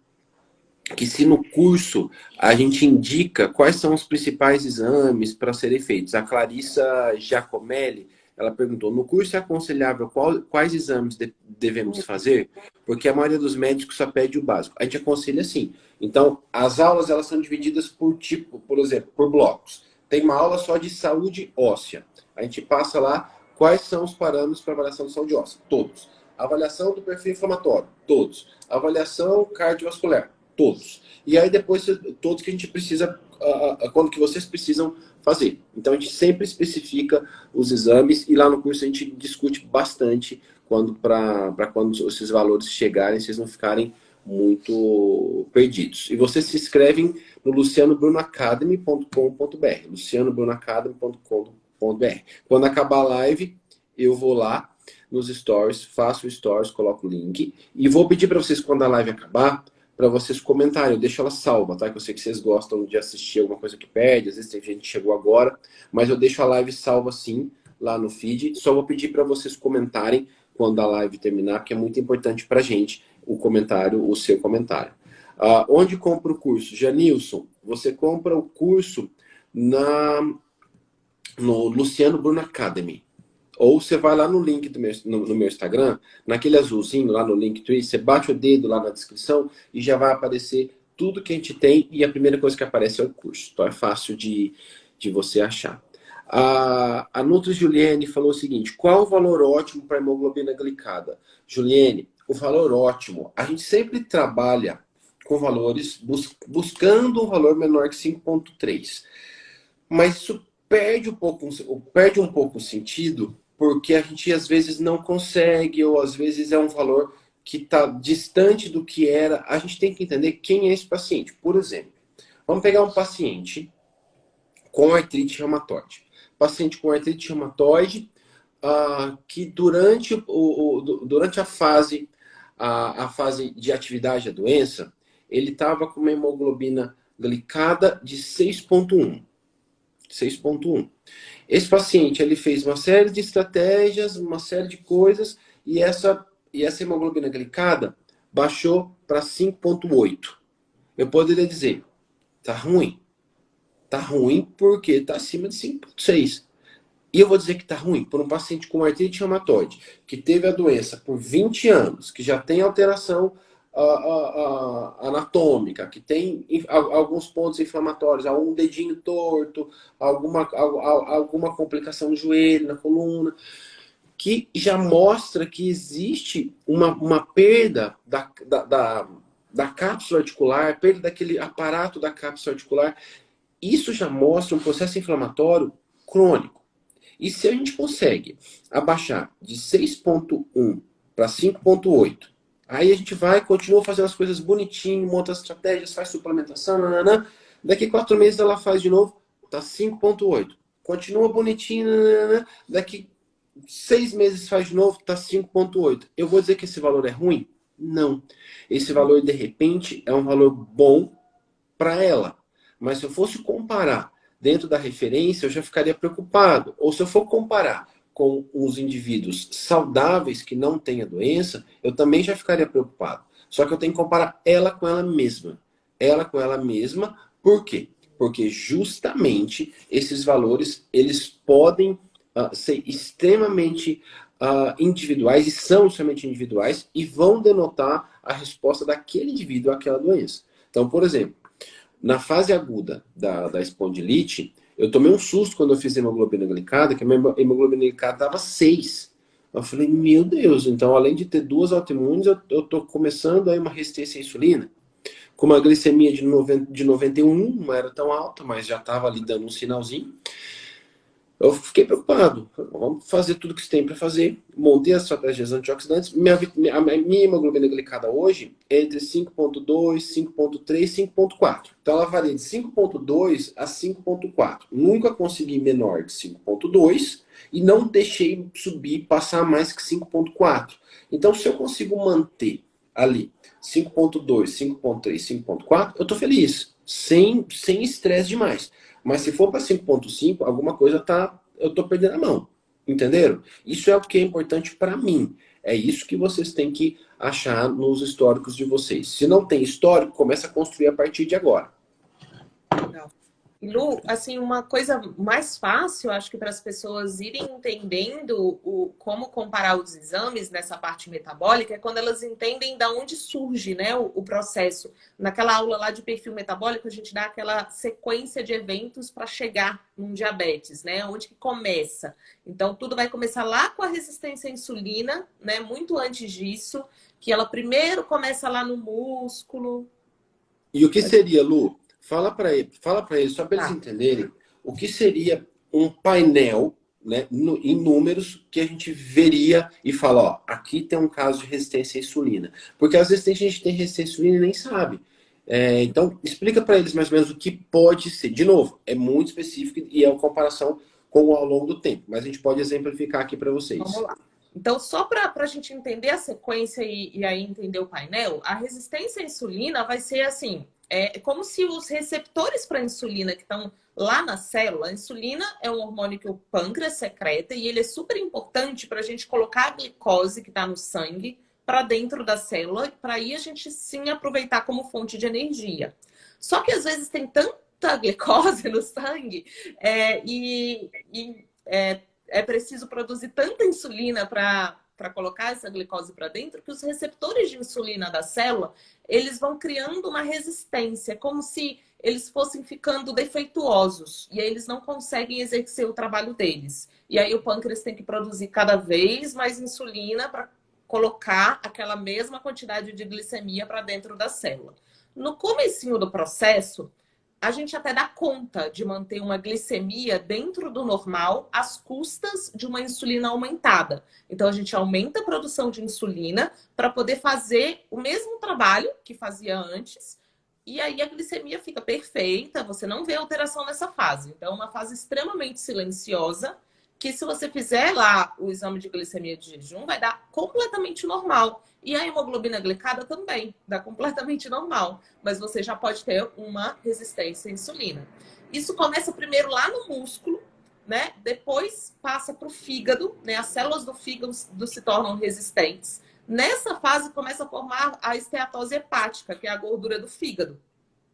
que se no curso a gente indica quais são os principais exames para serem feitos. A Clarissa Giacomelli, ela perguntou, no curso é aconselhável quais exames devemos fazer? Porque a maioria dos médicos só pede o básico. A gente aconselha assim. Então, as aulas elas são divididas por tipo, por exemplo, por blocos. Tem uma aula só de saúde óssea. A gente passa lá quais são os parâmetros para avaliação de saúde óssea. Todos. Avaliação do perfil inflamatório. Todos. Avaliação cardiovascular. Todos. E aí depois, todos que a gente precisa, quando que vocês precisam fazer. Então a gente sempre especifica os exames e lá no curso a gente discute bastante para quando esses valores chegarem, vocês não ficarem muito perdidos. E vocês se inscrevem no lucianobrunoacademy.com.br lucianobrunoacademy.com.br. Quando acabar a live, eu vou lá nos stories, faço stories, coloco o link e vou pedir para vocês, quando a live acabar, para vocês comentarem, eu deixo ela salva, tá? Que eu sei que vocês gostam de assistir alguma coisa que perde, às vezes tem gente que chegou agora, mas eu deixo a live salva sim, lá no feed. Só vou pedir para vocês comentarem quando a live terminar, porque é muito importante pra gente o comentário, o seu comentário. Onde compra o curso? Janilson, você compra o curso no Luciano Bruno Academy. Ou você vai lá no link no meu Instagram, naquele azulzinho lá no Linktree, você bate o dedo lá na descrição e já vai aparecer tudo que a gente tem e a primeira coisa que aparece é o curso. Então é fácil de você achar. A Nutri Juliane falou o seguinte, qual o valor ótimo para hemoglobina glicada? Juliane, o valor ótimo, a gente sempre trabalha com valores, buscando um valor menor que 5,3. Mas isso perde um pouco o sentido, porque a gente às vezes não consegue, ou às vezes é um valor que está distante do que era. A gente tem que entender quem é esse paciente. Por exemplo, vamos pegar um paciente com artrite reumatoide. Paciente com artrite reumatoide que durante a fase de atividade da doença, ele estava com uma hemoglobina glicada de 6,1. 6,1. Esse paciente ele fez uma série de estratégias, uma série de coisas, e essa hemoglobina glicada baixou para 5,8. Eu poderia dizer, tá ruim. Tá ruim porque tá acima de 5,6. E eu vou dizer que tá ruim por um paciente com artrite reumatoide, que teve a doença por 20 anos, que já tem alteração anatômica, que tem alguns pontos inflamatórios, algum dedinho torto, alguma complicação no joelho, na coluna, que já mostra que existe uma perda da cápsula articular, perda daquele aparato da cápsula articular. Isso já mostra um processo inflamatório crônico. E se a gente consegue abaixar de 6,1 para 5,8, aí a gente continua fazendo as coisas bonitinho, monta as estratégias, faz suplementação, nananã. Daqui 4 meses ela faz de novo, tá 5,8. Continua bonitinho, nananã. Daqui 6 meses faz de novo, tá 5,8. Eu vou dizer que esse valor é ruim? Não. Esse valor, de repente, é um valor bom para ela. Mas se eu fosse comparar dentro da referência, eu já ficaria preocupado. Ou se eu for comparar com os indivíduos saudáveis que não têm a doença, eu também já ficaria preocupado. Só que eu tenho que comparar ela com ela mesma. Ela com ela mesma, por quê? Porque justamente esses valores, eles podem ser extremamente individuais, e são somente individuais, e vão denotar a resposta daquele indivíduo àquela doença. Então, por exemplo, na fase aguda da espondilite, eu tomei um susto quando eu fiz hemoglobina glicada, que a minha hemoglobina glicada estava 6. Eu falei, meu Deus, então além de ter 2 autoimunes, eu estou começando aí uma resistência à insulina. Com uma glicemia de 91, não era tão alta, mas já estava ali dando um sinalzinho. Eu fiquei preocupado. Vamos fazer tudo que você tem para fazer. Montei as estratégias antioxidantes. Minha hemoglobina glicada hoje é entre 5,2, 5,3, 5,4. Então ela varia de 5,2 a 5,4. Nunca consegui menor de 5,2 e não deixei subir, passar mais que 5,4. Então se eu consigo manter ali 5,2, 5,3, 5,4, eu estou feliz. Sem estresse demais. Mas se for para 5,5, alguma coisa eu estou perdendo a mão. Entenderam? Isso é o que é importante para mim. É isso que vocês têm que achar nos históricos de vocês. Se não tem histórico, começa a construir a partir de agora. Legal. Lu, assim, uma coisa mais fácil, acho que para as pessoas irem entendendo como comparar os exames nessa parte metabólica é quando elas entendem de onde surge, né, o processo. Naquela aula lá de perfil metabólico, a gente dá aquela sequência de eventos para chegar num diabetes, né? Onde que começa. Então, tudo vai começar lá com a resistência à insulina, né? Muito antes disso, que ela primeiro começa lá no músculo. E o que seria, Lu? Fala para eles, só para eles Tá. entenderem, o que seria um painel, né, em números que a gente veria e fala, ó, aqui tem um caso de resistência à insulina. Porque às vezes a gente tem resistência à insulina e nem sabe. Então, explica para eles mais ou menos o que pode ser. De novo, é muito específico e é uma comparação com ao longo do tempo. Mas a gente pode exemplificar aqui para vocês. Vamos lá. Então, só para a gente entender a sequência e aí entender o painel, a resistência à insulina vai ser assim, é como se os receptores para a insulina que estão lá na célula, a insulina é um hormônio que o pâncreas secreta e ele é super importante para a gente colocar a glicose que está no sangue para dentro da célula, para aí a gente sim aproveitar como fonte de energia. Só que às vezes tem tanta glicose no sangue é preciso produzir tanta insulina para colocar essa glicose para dentro que os receptores de insulina da célula, eles vão criando uma resistência, como se eles fossem ficando defeituosos. E aí eles não conseguem exercer o trabalho deles. E aí o pâncreas tem que produzir cada vez mais insulina para colocar aquela mesma quantidade de glicemia para dentro da célula. No comecinho do processo, a gente até dá conta de manter uma glicemia dentro do normal às custas de uma insulina aumentada. Então, a gente aumenta a produção de insulina para poder fazer o mesmo trabalho que fazia antes. E aí a glicemia fica perfeita, você não vê alteração nessa fase. Então, é uma fase extremamente silenciosa, que se você fizer lá o exame de glicemia de jejum, vai dar completamente normal. E a hemoglobina glicada também dá completamente normal. Mas você já pode ter uma resistência à insulina. Isso começa primeiro lá no músculo, né? Depois passa para o fígado, né? As células do fígado se tornam resistentes. Nessa fase começa a formar a esteatose hepática, que é a gordura do fígado,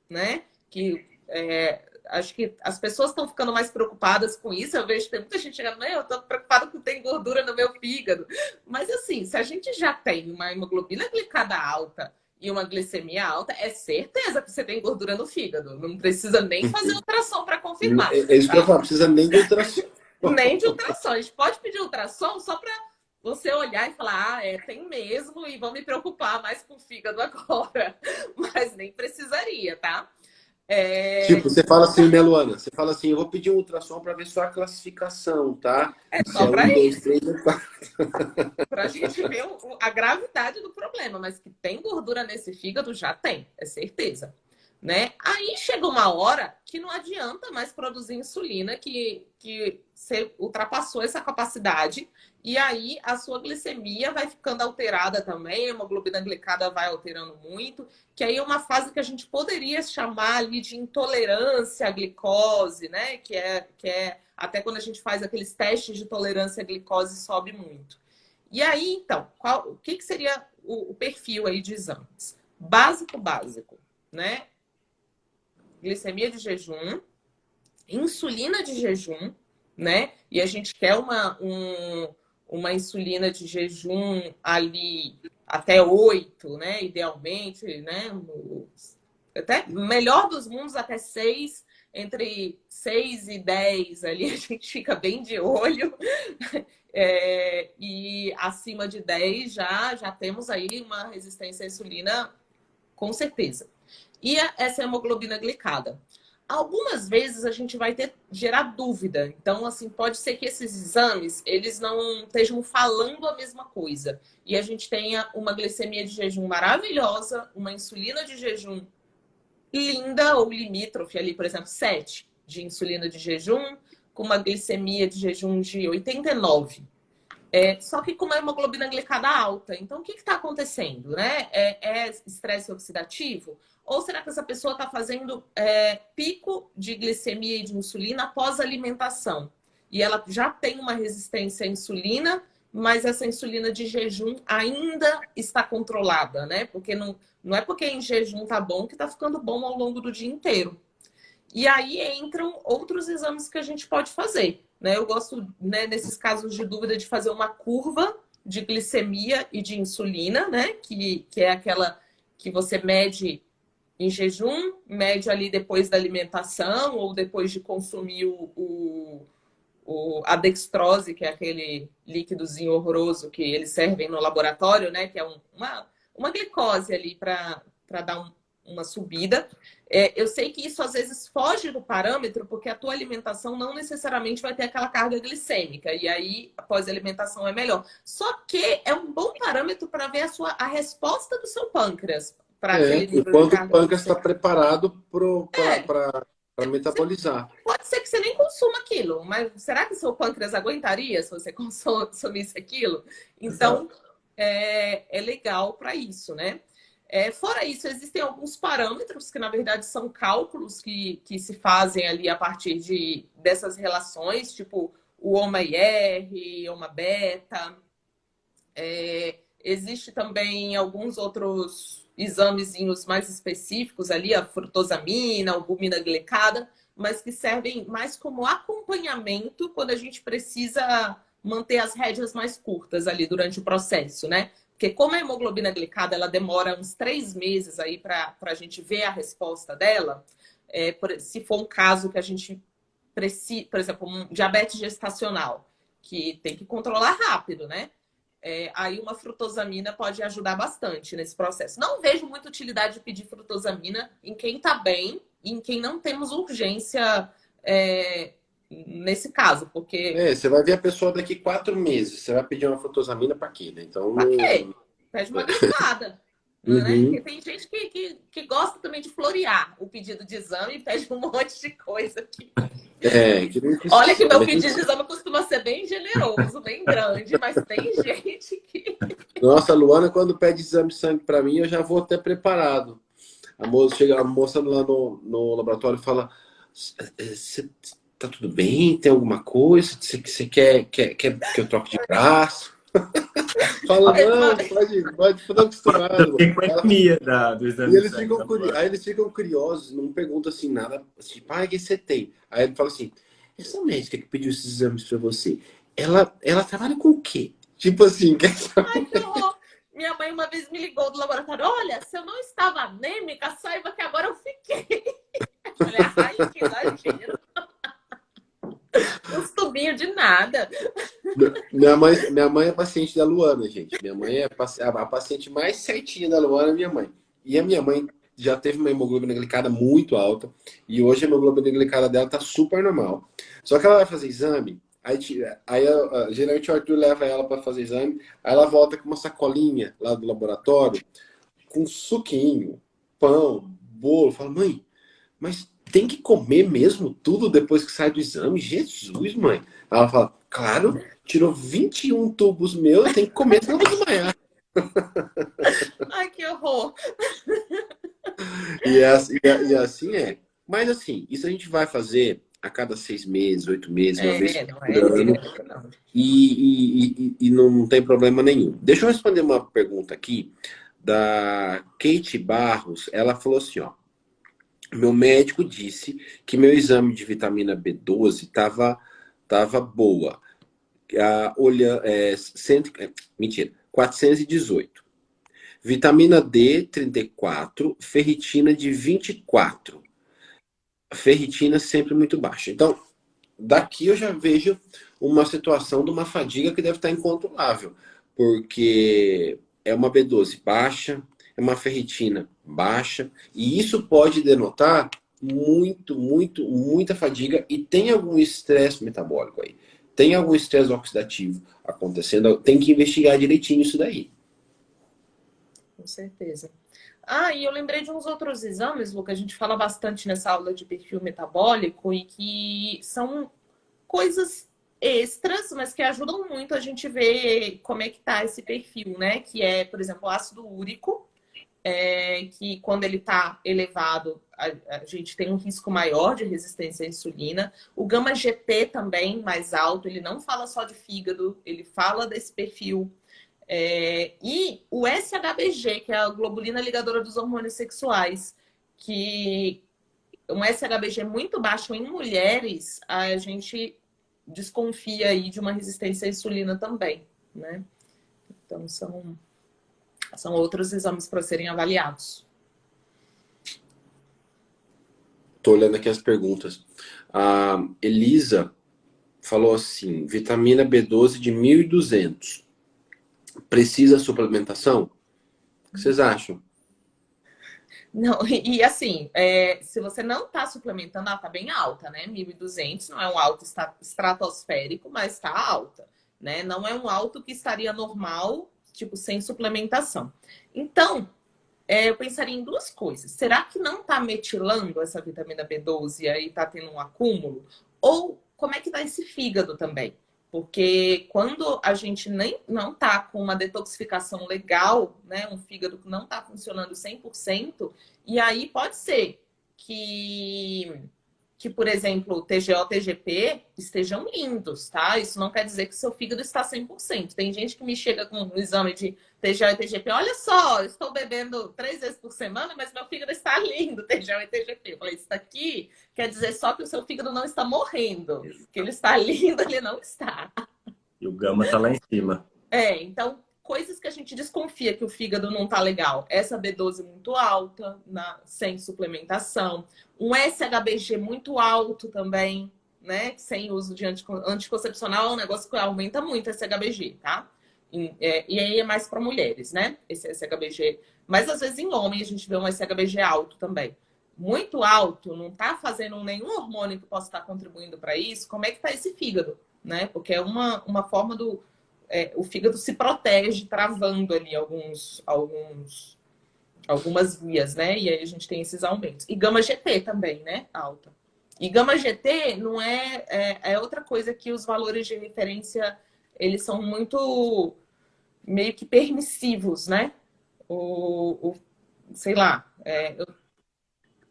né? Acho que as pessoas estão ficando mais preocupadas com isso. Eu vejo que tem muita gente chegando, eu estou preocupada que tem gordura no meu fígado. Mas assim, se a gente já tem uma hemoglobina glicada alta e uma glicemia alta, é certeza que você tem gordura no fígado. Não precisa nem fazer ultrassom para confirmar. É isso que eu falo, precisa nem de ultrassom. Nem de ultrassom. A gente pode pedir ultrassom só para você olhar e falar, tem mesmo, e vão me preocupar mais com o fígado agora. Mas nem precisaria, tá? Tipo, você fala assim, né, Luana? Você fala assim, eu vou pedir um ultrassom para ver só a classificação, tá? É só para 1, 2, isso. 3 ou 4. Para a gente ver a gravidade do problema. Mas que tem gordura nesse fígado, já tem, é certeza. Né? Aí chega uma hora que não adianta mais produzir insulina, que você ultrapassou essa capacidade, e aí a sua glicemia vai ficando alterada também, a hemoglobina glicada vai alterando muito, que aí é uma fase que a gente poderia chamar ali de intolerância à glicose, né? Que é até quando a gente faz aqueles testes de tolerância à glicose, sobe muito. E aí, então, o que seria o perfil aí de exames? Básico, né? Glicemia de jejum, insulina de jejum, né? E a gente quer uma insulina de jejum ali até 8, né? Idealmente, né? Até melhor dos mundos, até 6, entre 6 e 10 ali a gente fica bem de olho. E acima de 10 já temos aí uma resistência à insulina, com certeza. E essa hemoglobina glicada. Algumas vezes a gente vai gerar dúvida. Então, assim, pode ser que esses exames, eles não estejam falando a mesma coisa. E a gente tenha uma glicemia de jejum maravilhosa, uma insulina de jejum linda ou limítrofe ali, por exemplo, 7 de insulina de jejum, com uma glicemia de jejum de 89. Só que com uma hemoglobina glicada alta. Então, o que está acontecendo, né? É estresse oxidativo? Ou será que essa pessoa está fazendo pico de glicemia e de insulina após a alimentação? E ela já tem uma resistência à insulina, mas essa insulina de jejum ainda está controlada, né? Porque não é porque em jejum tá bom que tá ficando bom ao longo do dia inteiro. E aí entram outros exames que a gente pode fazer, né? Eu gosto, né, nesses casos de dúvida, de fazer uma curva de glicemia e de insulina, né? Que é aquela que você mede em jejum, mede ali depois da alimentação ou depois de consumir a dextrose, que é aquele líquidozinho horroroso que eles servem no laboratório, né? Que é uma glicose ali para dar uma subida. Eu sei que isso às vezes foge do parâmetro, porque a tua alimentação não necessariamente vai ter aquela carga glicêmica. E aí, após a alimentação, é melhor. Só que é um bom parâmetro para ver a resposta do seu pâncreas para aquele nível de quanto carga o pâncreas está glicêmica. preparado para metabolizar. Pode ser que você nem consuma aquilo, mas será que seu pâncreas aguentaria se você consumisse aquilo? Então, é legal para isso, né? Fora isso, existem alguns parâmetros que, na verdade, são cálculos que se fazem ali a partir dessas relações, tipo o OMA-IR, OMA-beta. Existe também alguns outros examezinhos mais específicos ali, a frutosamina, a albumina glicada, mas que servem mais como acompanhamento quando a gente precisa manter as rédeas mais curtas ali durante o processo, né? Porque como a hemoglobina glicada, ela demora uns 3 meses aí para a gente ver a resposta dela, se for um caso que a gente precisa, por exemplo, um diabetes gestacional, que tem que controlar rápido, né? Aí uma frutosamina pode ajudar bastante nesse processo. Não vejo muita utilidade de pedir frutosamina em quem está bem e em quem não temos urgência nesse caso, porque... Você vai ver a pessoa daqui 4 meses, você vai pedir uma frutosamina para quê, né? Então, pra quê? Pede uma glicada. Né? Porque tem gente que gosta também de florear o pedido de exame e pede um monte de coisa aqui. Olha que meu pedido de exame costuma ser bem generoso, bem grande, mas tem gente que... Nossa, a Luana, quando pede exame de sangue para mim, eu já vou até preparado. A moça lá no laboratório fala: tá tudo bem? Tem alguma coisa? Você quer que eu troque de braço? Fala, não, pode ficar acostumado. Tem economia do exame. E eles ficam curiosos, não perguntam assim nada, assim, pai, o que você tem? Aí ele fala assim: essa médica que pediu esses exames pra você, ela trabalha com o quê? Tipo assim, Ai, que horror! Minha mãe uma vez me ligou do laboratório: olha, se eu não estava anêmica, saiba que agora eu fiquei. Eu falei: ai, que exagero. Uns tubinhos de nada. Minha mãe é paciente da Luana, gente. Minha mãe é a paciente mais certinha da Luana, minha mãe. E a minha mãe já teve uma hemoglobina glicada muito alta. E hoje a hemoglobina glicada dela tá super normal. Só que ela vai fazer exame. Aí geralmente o Arthur leva ela para fazer exame. Aí ela volta com uma sacolinha lá do laboratório, com suquinho, pão, bolo. Fala: mãe, mas tem que comer mesmo tudo depois que sai do exame? Jesus, mãe. Ela fala: claro, tirou 21 tubos meus, tem que comer, senão eu vou desmaiar. Ai, que horror. E assim é. Mas assim, isso a gente vai fazer a cada 6 meses, 8 meses, uma vez por ano. E não tem problema nenhum. Deixa eu responder uma pergunta aqui da Kate Barros. Ela falou assim, ó: meu médico disse que meu exame de vitamina B12 estava boa. Mentira, 418. Vitamina D, 34. Ferritina de 24. Ferritina sempre muito baixa. Então, daqui eu já vejo uma situação de uma fadiga que deve estar incontrolável, porque é uma B12 baixa, é uma ferritina baixa, e isso pode denotar muita fadiga, e tem algum estresse metabólico aí. Tem algum estresse oxidativo acontecendo, tem que investigar direitinho isso daí. Com certeza. E eu lembrei de uns outros exames, Lu, que a gente fala bastante nessa aula de perfil metabólico e que são coisas extras, mas que ajudam muito a gente ver como é que tá esse perfil, né? Que é, por exemplo, o ácido úrico, que quando ele está elevado, a gente tem um risco maior de resistência à insulina. O gama-GT também, mais alto, ele não fala só de fígado, ele fala desse perfil. E o SHBG, que é a globulina ligadora dos hormônios sexuais, que um SHBG muito baixo em mulheres, a gente desconfia aí de uma resistência à insulina também, né? Então, são outros exames para serem avaliados. Tô olhando aqui as perguntas. A Elisa falou assim, vitamina B12 de 1.200. Precisa suplementação? O que vocês acham? Não, e assim, se você não está suplementando, ela está bem alta, né? 1.200 não é um alto estratosférico, mas está alta, né? Não é um alto que estaria normal, tipo, sem suplementação. Então, eu pensaria em duas coisas. Será que não está metilando essa vitamina B12 e aí está tendo um acúmulo? Ou como é que está esse fígado também? Porque quando a gente não está com uma detoxificação legal, né, um fígado que não está funcionando 100%, e aí pode ser que, por exemplo, o TGO, TGP estejam lindos, tá? Isso não quer dizer que seu fígado está 100%. Tem gente que me chega com um exame de TGO e TGP, olha só, eu estou bebendo 3 vezes por semana, mas meu fígado está lindo, TGO e TGP. Eu falei, isso daqui quer dizer só que o seu fígado não está morrendo. Que ele está lindo, ele não está. E o gama está lá em cima. Então, coisas que a gente desconfia que o fígado não tá legal. Essa B12 muito alta, sem suplementação. Um SHBG muito alto também, né? Sem uso de anticoncepcional, é um negócio que aumenta muito esse SHBG, tá? E aí é mais para mulheres, né? Esse SHBG. Mas às vezes em homem a gente vê um SHBG alto também. Muito alto, não tá fazendo nenhum hormônio que possa estar contribuindo para isso. Como é que tá esse fígado, né? Porque é uma forma o fígado se protege travando ali algumas vias, né? E aí a gente tem esses aumentos. E gama-GT também, né? Alta. E gama-GT não é outra coisa que os valores de referência, eles são muito meio que permissivos, né? Sei lá,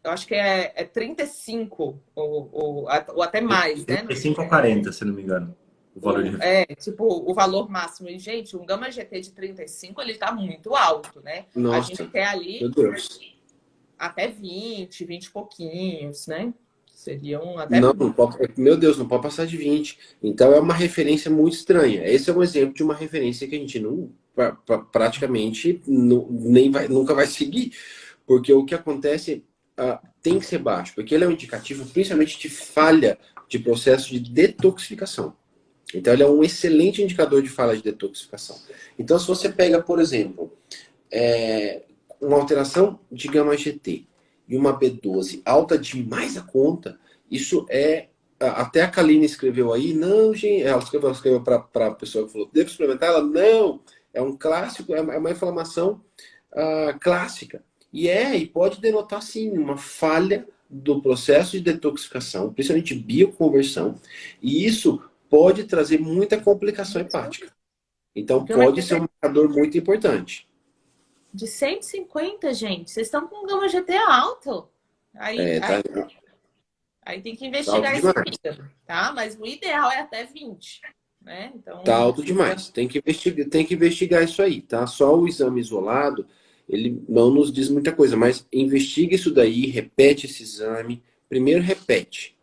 eu acho que é 35 ou até mais, né? 35 a 40, se não me engano. O valor de referência. Tipo, o valor máximo. E, gente, um gama GT de 35, ele tá muito alto, né? Nossa, a gente quer ali meu Deus. até 20 e pouquinhos, né? Seriam até... Não pode, meu Deus, não pode passar de 20. Então é uma referência muito estranha. Esse é um exemplo de uma referência que a gente praticamente nunca vai seguir. Porque o que acontece tem que ser baixo, porque ele é um indicativo principalmente de falha de processo de detoxificação. Então, ele é um excelente indicador de falha de detoxificação. Então, se você pega, por exemplo, uma alteração de gama-GT e uma B12 alta demais a conta, isso até a Kaline escreveu aí, não, gente, ela escreveu para a pessoa que falou, devo suplementar? Ela, não, é um clássico, é uma inflamação clássica. E pode denotar, sim, uma falha do processo de detoxificação, principalmente bioconversão, e isso pode trazer muita complicação hepática. Então, pode ser um marcador muito importante. De 150, gente. Vocês estão com um gama-GT alto. Aí tem que investigar esse fígado, tá? Mas o ideal é até 20, né? Então, tá alto demais. Tem que investigar isso aí, tá? Só o exame isolado, ele não nos diz muita coisa, mas investiga isso daí, repete esse exame. Primeiro repete.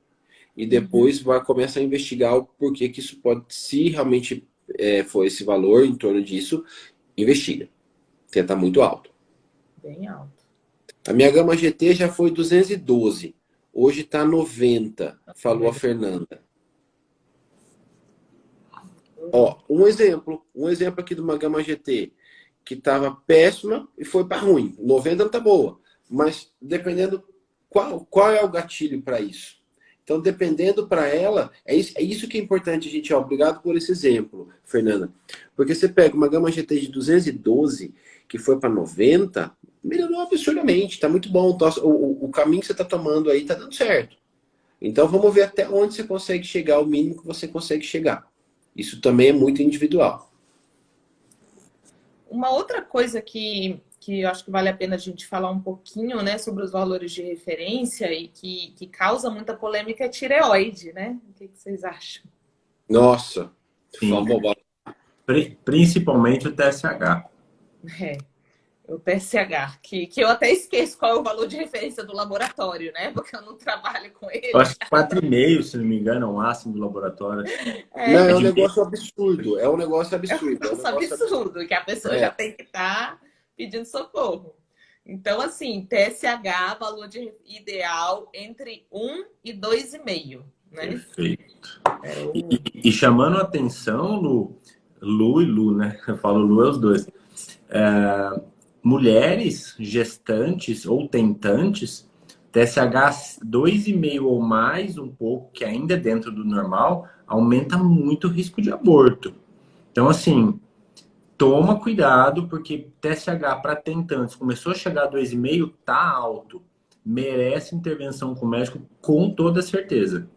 e depois vai começar a investigar o porquê que isso pode, se realmente for esse valor em torno disso, investiga. Tenta muito alto. Bem alto. A minha gama GT já foi 212. Hoje está 90, falou a Fernanda. Ó, um exemplo aqui de uma gama GT que estava péssima e foi para ruim. 90 não tá boa, mas dependendo qual é o gatilho para isso. Então, dependendo para ela, é isso que é importante, gente. Ó, obrigado por esse exemplo, Fernanda. Porque você pega uma gama GT de 212 que foi para 90, melhorou absurdamente, tá muito bom. O caminho que você está tomando aí tá dando certo. Então, vamos ver até onde você consegue chegar, o mínimo que você consegue chegar. Isso também é muito individual. Uma outra coisa que eu acho que vale a pena a gente falar um pouquinho, né, sobre os valores de referência e que causa muita polêmica é tireoide, né? O que vocês acham? Nossa, Sim. Principalmente o TSH. O TSH, que eu até esqueço qual é o valor de referência do laboratório, né? Porque eu não trabalho com ele. Eu acho que 4,5, se não me engano, é o máximo do laboratório. Não, é um negócio absurdo. É um negócio absurdo. É um negócio absurdo, que a pessoa já tem que estar pedindo socorro. Então, assim, TSH, valor ideal entre 1 e 2,5, né? Perfeito. E chamando a atenção, Lu e Lu, né? Eu falo Lu é os dois. Mulheres gestantes ou tentantes, TSH 2,5 ou mais, um pouco, que ainda é dentro do normal, aumenta muito o risco de aborto. Então, assim, toma cuidado, porque TSH para tentantes começou a chegar a 2,5, tá alto. Merece intervenção com o médico com toda certeza.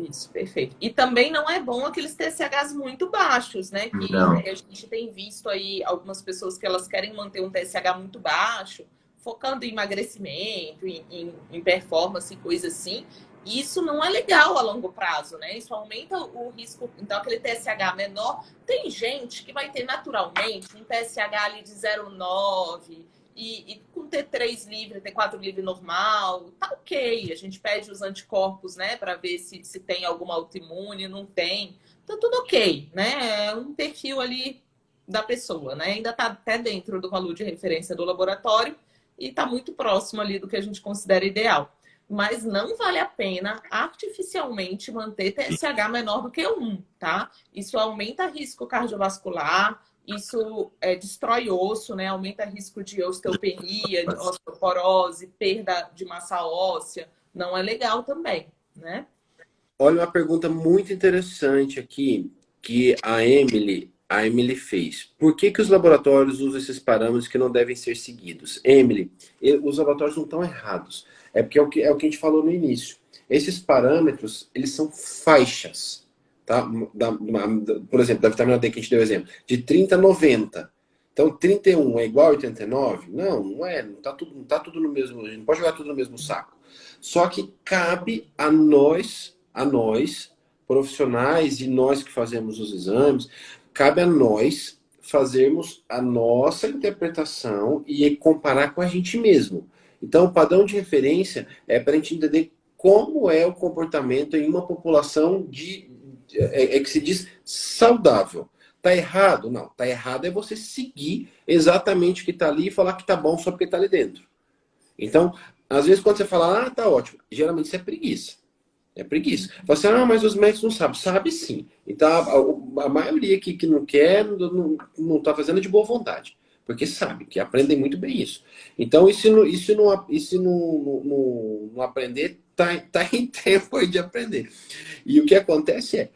Isso, perfeito. E também não é bom aqueles TSHs muito baixos, né? Que a gente tem visto aí algumas pessoas que elas querem manter um TSH muito baixo, focando em emagrecimento, em performance e coisa assim. Isso não é legal a longo prazo, né? Isso aumenta o risco. Então, aquele TSH menor, tem gente que vai ter naturalmente um TSH ali de 0,9 e com T3 livre, T4 livre normal, tá ok. A gente pede os anticorpos, né, para ver se tem alguma autoimune, não tem. Tá tudo ok, né? É um perfil ali da pessoa, né? Ainda tá até dentro do valor de referência do laboratório e tá muito próximo ali do que a gente considera ideal. Mas não vale a pena artificialmente manter TSH menor do que 1, tá? Isso aumenta risco cardiovascular, isso destrói osso, né? Aumenta risco de osteopenia, de osteoporose, perda de massa óssea. Não é legal também, né? Olha uma pergunta muito interessante aqui que a Emily fez. Por que os laboratórios usam esses parâmetros que não devem ser seguidos? Emily, os laboratórios não estão errados. É porque é o que a gente falou no início. Esses parâmetros, eles são faixas. Tá? Por exemplo, da vitamina D que a gente deu exemplo. De 30 a 90. Então, 31 é igual a 89? Não é. Não tá tudo no mesmo... A gente não pode jogar tudo no mesmo saco. Só que cabe a nós, profissionais, e nós que fazemos os exames, cabe a nós fazermos a nossa interpretação e comparar com a gente mesmo. Então, o padrão de referência é para a gente entender como é o comportamento em uma população que se diz saudável. Tá errado? Não. Tá errado é você seguir exatamente o que está ali e falar que tá bom só porque está ali dentro. Então, às vezes quando você fala, tá ótimo, geralmente isso é preguiça. É preguiça. Fala assim, mas os médicos não sabem. Sabe sim. Então, a maioria que não quer, não está fazendo de boa vontade. Porque sabe, que aprendem muito bem isso. Então, e se não aprender, tá em tempo aí de aprender. E o que acontece é,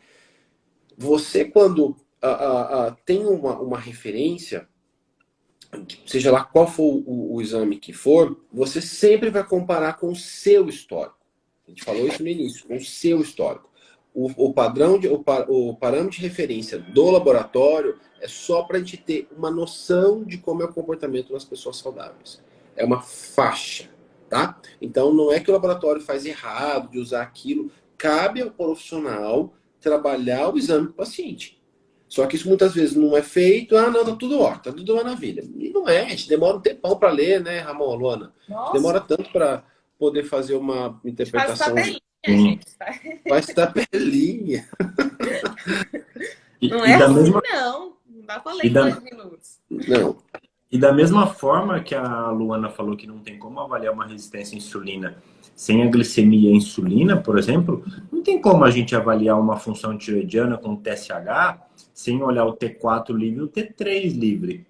você quando tem uma referência, seja lá qual for o exame que for, você sempre vai comparar com o seu histórico. A gente falou isso no início, com o seu histórico. O parâmetro de referência do laboratório é só para a gente ter uma noção de como é o comportamento das pessoas saudáveis. É uma faixa, tá? Então, não é que o laboratório faz errado de usar aquilo. Cabe ao profissional trabalhar o exame do paciente. Só que isso muitas vezes não é feito. Não, tá tudo ótimo, tá tudo maravilha. E não é, a gente demora um tempão para ler, né, Ramon, Luana? Demora tanto para poder fazer uma Faz interpretação. tabelinha, Sim. gente. Faz tabelinha. Não E é da assim, mesma, não. Não dá pra ler e em da, 2 minutos. Não. E da mesma forma que a Luana falou que não tem como avaliar uma resistência à insulina sem a glicemia e a insulina, por exemplo, não tem como a gente avaliar uma função tiroidiana com TSH sem olhar o T4 livre e o T3 livre.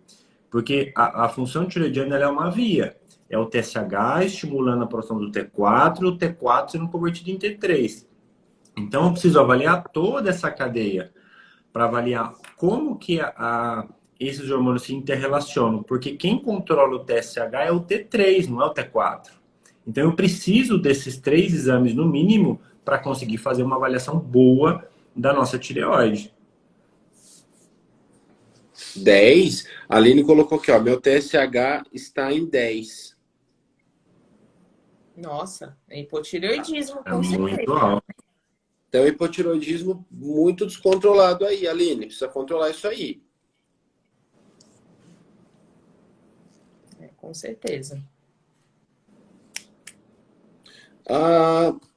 Porque a função tiroidiana ela é uma via. É o TSH estimulando a produção do T4 e o T4 sendo convertido em T3. Então eu preciso avaliar toda essa cadeia para avaliar como que esses hormônios se interrelacionam, porque quem controla o TSH é o T3, não é o T4. Então eu preciso desses 3 exames no mínimo para conseguir fazer uma avaliação boa da nossa tireoide. 10. A Aline colocou aqui, ó, meu TSH está em 10. Nossa, é hipotireoidismo, É com muito certeza. alto. Então, hipotiroidismo muito descontrolado aí, Aline. Precisa controlar isso aí. Com certeza.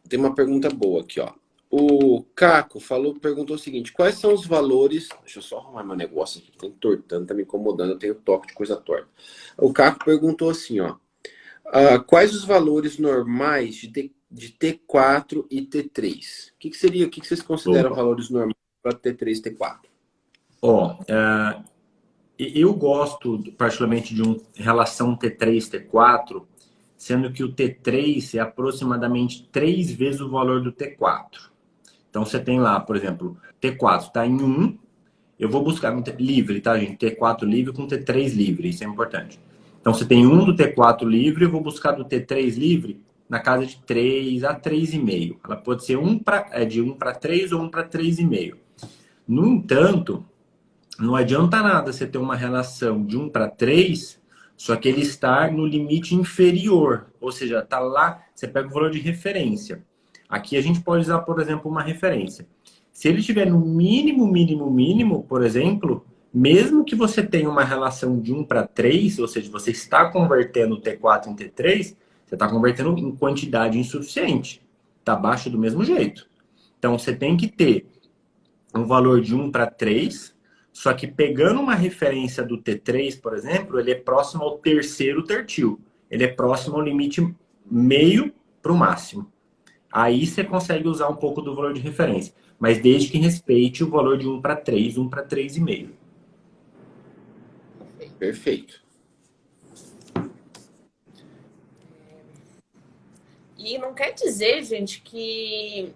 Tem uma pergunta boa aqui, ó. O Caco perguntou o seguinte: quais são os valores? Deixa eu só arrumar meu negócio aqui, que tá entortando, tá me incomodando, eu tenho toque de coisa torta. O Caco perguntou assim, ó. Quais os valores normais de T4 e T3? O que vocês consideram Opa. valores normais para T3 e T4? Ó, eu gosto particularmente de uma relação T3-T4, sendo que o T3 é aproximadamente 3 vezes o valor do T4. Então você tem lá, por exemplo, T4 está em 1, eu vou buscar livre, tá, gente? T4 livre com T3 livre, isso é importante. Então você tem 1 do T4 livre, eu vou buscar do T3 livre na casa de 3 a 3,5. Ela pode ser de 1 para 3 ou 1 para 3,5. No entanto, não adianta nada você ter uma relação de 1 para 3, só que ele está no limite inferior. Ou seja, está lá, você pega o valor de referência. Aqui a gente pode usar, por exemplo, uma referência. Se ele estiver no mínimo, por exemplo, mesmo que você tenha uma relação de 1 para 3, ou seja, você está convertendo o T4 em T3, você está convertendo em quantidade insuficiente. Está abaixo do mesmo jeito. Então, você tem que ter um valor de 1 para 3, só que pegando uma referência do T3, por exemplo, ele é próximo ao terceiro tertil. Ele é próximo ao limite meio para o máximo. Aí você consegue usar um pouco do valor de referência. Mas desde que respeite o valor de 1 para 3, 1 para 3,5. Perfeito. E não quer dizer, gente, que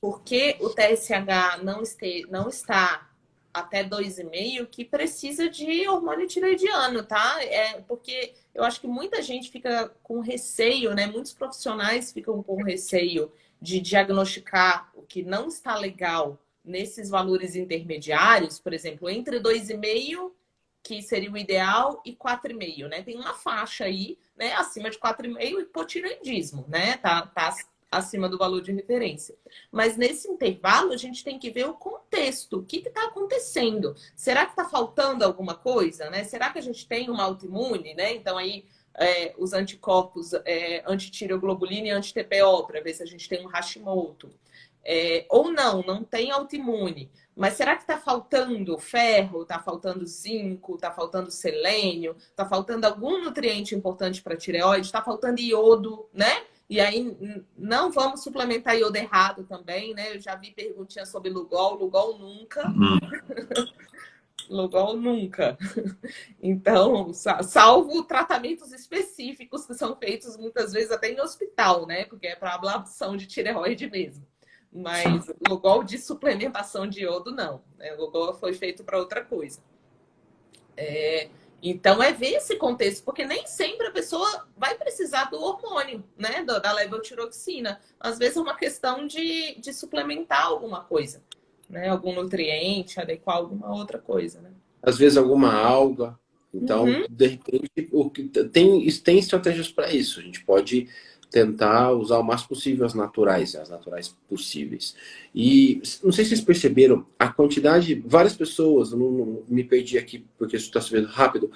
porque o TSH não está até 2,5 que precisa de hormônio tireoidiano, tá? Porque eu acho que muita gente fica com receio, né? Muitos profissionais ficam com receio de diagnosticar o que não está legal nesses valores intermediários, por exemplo, entre 2,5, que seria o ideal, e 4,5, né? Tem uma faixa aí, né? Acima de 4,5, hipotireoidismo, né? Tá acima do valor de referência. Mas nesse intervalo, a gente tem que ver o contexto. O que está acontecendo? Será que está faltando alguma coisa? Né? Será que a gente tem uma autoimune? Né? Então, aí, os anticorpos antitireoglobulina e anti-TPO, para ver se a gente tem um Hashimoto. Ou não tem autoimune. Mas será que está faltando ferro? Está faltando zinco? Está faltando selênio? Está faltando algum nutriente importante para a tireoide? Está faltando iodo, né? E aí, não vamos suplementar iodo errado também, né? Eu já vi perguntinha sobre Lugol. Lugol nunca. Lugol nunca. Então, salvo tratamentos específicos que são feitos muitas vezes até em hospital, né? Porque é para ablação de tireoide mesmo. Mas Lugol de suplementação de iodo, não. Né? Lugol foi feito para outra coisa. Então, ver esse contexto, porque nem sempre a pessoa vai precisar do hormônio, né? Da levotiroxina. Às vezes é uma questão de suplementar alguma coisa, né? Algum nutriente, adequar alguma outra coisa, né? Às vezes alguma alga. Então, de repente, tem estratégias para isso. A gente pode tentar usar o máximo possível as naturais possíveis. E não sei se vocês perceberam a quantidade, várias pessoas, não me perdi aqui porque isso está subindo rápido,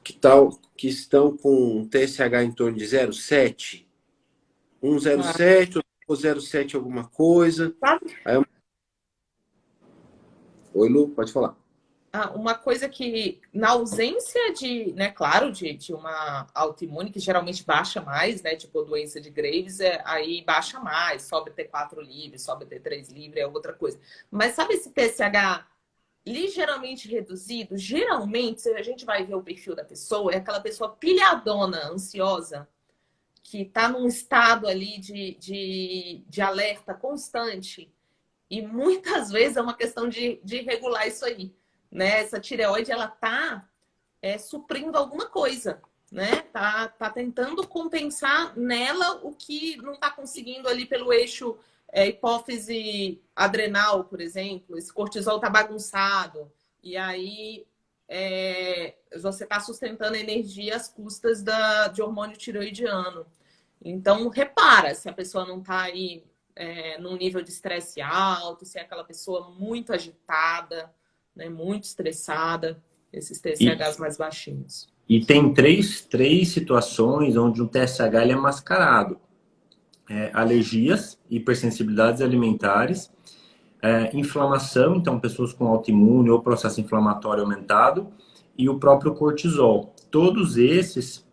que estão com TSH em torno de 0,7 Ah, 107, ou 07 alguma coisa. tá. Aí eu... Oi, Lu, pode falar. Uma coisa que, na ausência de, né, claro, de uma autoimune, que geralmente baixa mais, né, tipo doença de Graves, aí baixa mais, sobe T4 livre, sobe T3 livre, é outra coisa. Mas sabe esse TSH ligeiramente reduzido? Geralmente, se a gente vai ver o perfil da pessoa, é aquela pessoa pilhadona, ansiosa, que está num estado ali de alerta constante. E muitas vezes é uma questão de regular isso aí, né? Essa tireoide, ela tá suprindo alguma coisa, né? Tá tentando compensar nela o que não tá conseguindo ali pelo eixo hipófise adrenal, por exemplo. Esse cortisol tá bagunçado. E aí você tá sustentando a energia às custas de hormônio tireoidiano. Então, repara se a pessoa não tá aí num nível de estresse alto, se é aquela pessoa muito agitada, né, muito estressada, esses E, TSHs mais baixinhos. e tem três situações onde o TSH ele é mascarado. Alergias, hipersensibilidades alimentares, inflamação, então pessoas com autoimune ou processo inflamatório aumentado, e o próprio cortisol. Todos esses,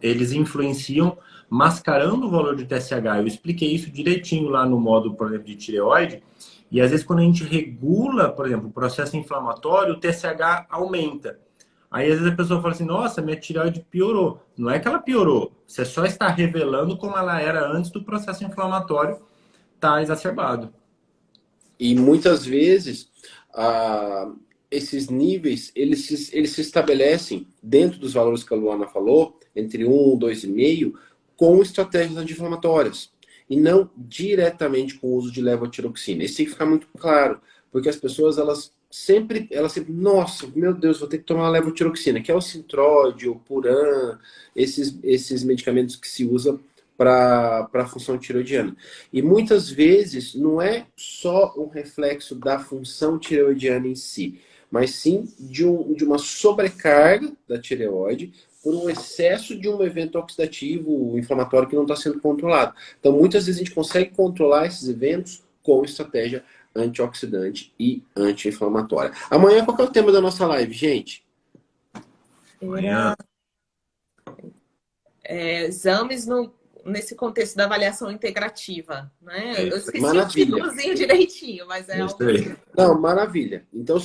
eles influenciam mascarando o valor de TSH. Eu expliquei isso direitinho lá no módulo, por exemplo, de tireoide, e às vezes quando a gente regula, por exemplo, o processo inflamatório, o TSH aumenta. Aí às vezes a pessoa fala assim, nossa, minha tireoide piorou. Não é que ela piorou, você só está revelando como ela era antes do processo inflamatório estar exacerbado. E muitas vezes esses níveis eles se estabelecem dentro dos valores que a Luana falou, entre 1 e 2,5, com estratégias anti-inflamatórias. E não diretamente com o uso de levotiroxina. Isso tem que ficar muito claro, porque as pessoas elas sempre, nossa, meu Deus, vou ter que tomar levotiroxina, que é o Synthroid, o Puran, esses medicamentos que se usam para a função tiroidiana. E muitas vezes não é só um reflexo da função tireoidiana em si, mas sim de uma sobrecarga da tireoide por um excesso de um evento oxidativo inflamatório que não está sendo controlado. Então, muitas vezes a gente consegue controlar esses eventos com estratégia antioxidante e anti-inflamatória. Amanhã, qual que é o tema da nossa live, gente? Amanhã. Exames nesse contexto da avaliação integrativa, né? Eu esqueci o Maravilha. títulozinho direitinho, mas é É isso algo aí. assim. Não, maravilha. Então,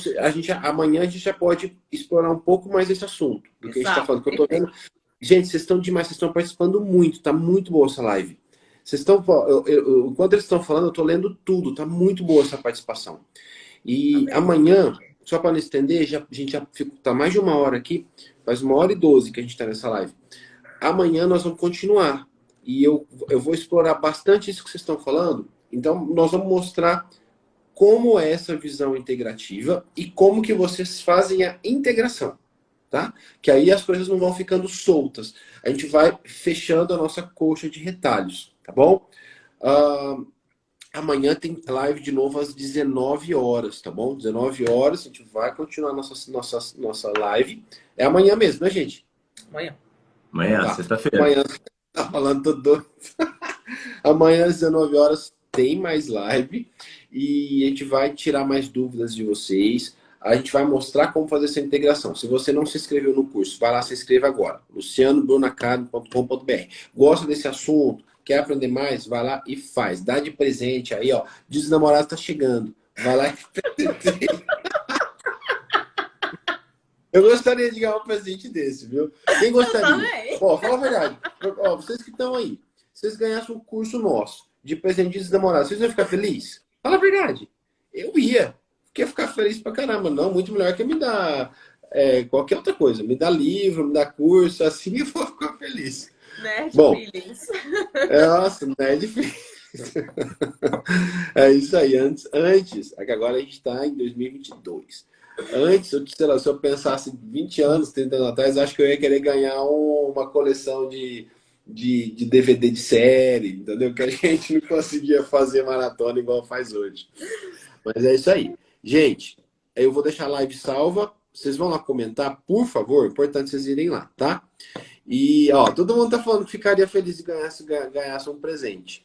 amanhã a gente já pode explorar um pouco mais esse assunto do que a gente está Exato, falando. Que eu tô perfeito. vendo. Gente, vocês estão demais, vocês estão participando muito, tá muito boa essa live. Vocês estão, enquanto eles estão falando, eu estou lendo tudo, tá muito boa essa participação. E amanhã, só para não estender, a gente já tá mais de 1 hora aqui, faz 1h12 que a gente está nessa live. Amanhã nós vamos continuar. E eu vou explorar bastante isso que vocês estão falando. Então, nós vamos mostrar como é essa visão integrativa e como que vocês fazem a integração, tá? Que aí as coisas não vão ficando soltas. A gente vai fechando a nossa coxa de retalhos, tá bom? Amanhã tem live de novo às 19 horas, tá bom? 19 horas, a gente vai continuar nossa live. É amanhã mesmo, né, gente? Amanhã. Amanhã, Tá. sexta-feira. Amanhã, tá falando tudo. Amanhã às 19 horas tem mais live e a gente vai tirar mais dúvidas de vocês. A gente vai mostrar como fazer essa integração. Se você não se inscreveu no curso, vai lá, se inscreva agora. lucianobrunacado.com.br. Gosta desse assunto? Quer aprender mais? Vai lá e faz. Dá de presente aí, ó. Dia dos Namorados tá chegando. Vai lá e... Eu gostaria de ganhar um presente desse, viu? Quem gostaria? Eu também. Ó, fala a verdade. Ó, vocês que estão aí, se vocês ganhassem um curso nosso de presente de Dia dos Namorados, vocês iam ficar felizes? Fala a verdade. Eu ia. Porque ficar feliz pra caramba. Não, muito melhor que me dar qualquer outra coisa. Me dá livro, me dá curso, assim eu vou ficar feliz. Nerd Bom, feelings. nossa, não é difícil. É isso aí. Antes, é que agora a gente está em 2022. Antes, sei lá, se eu pensasse 20 anos, 30 anos atrás, acho que eu ia querer ganhar uma coleção de DVD de série, entendeu? Que a gente não conseguia fazer maratona igual faz hoje. Mas é isso aí. Gente, eu vou deixar a live salva. Vocês vão lá comentar, por favor. Importante vocês irem lá, tá? E, ó, todo mundo tá falando que ficaria feliz se ganhasse um presente.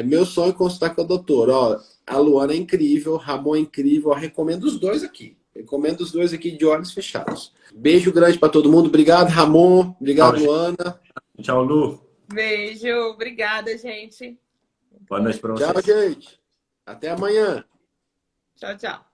Meu sonho é consultar com a doutora. Ó, a Luana é incrível, o Ramon é incrível. Ó, recomendo os dois aqui. Recomendo os dois aqui de olhos fechados. Beijo grande para todo mundo. Obrigado, Ramon. Obrigado, Tchau, Luana. tchau, Lu. Beijo, obrigada, gente. Boa noite para Tchau, vocês. gente. Até amanhã. Tchau, tchau.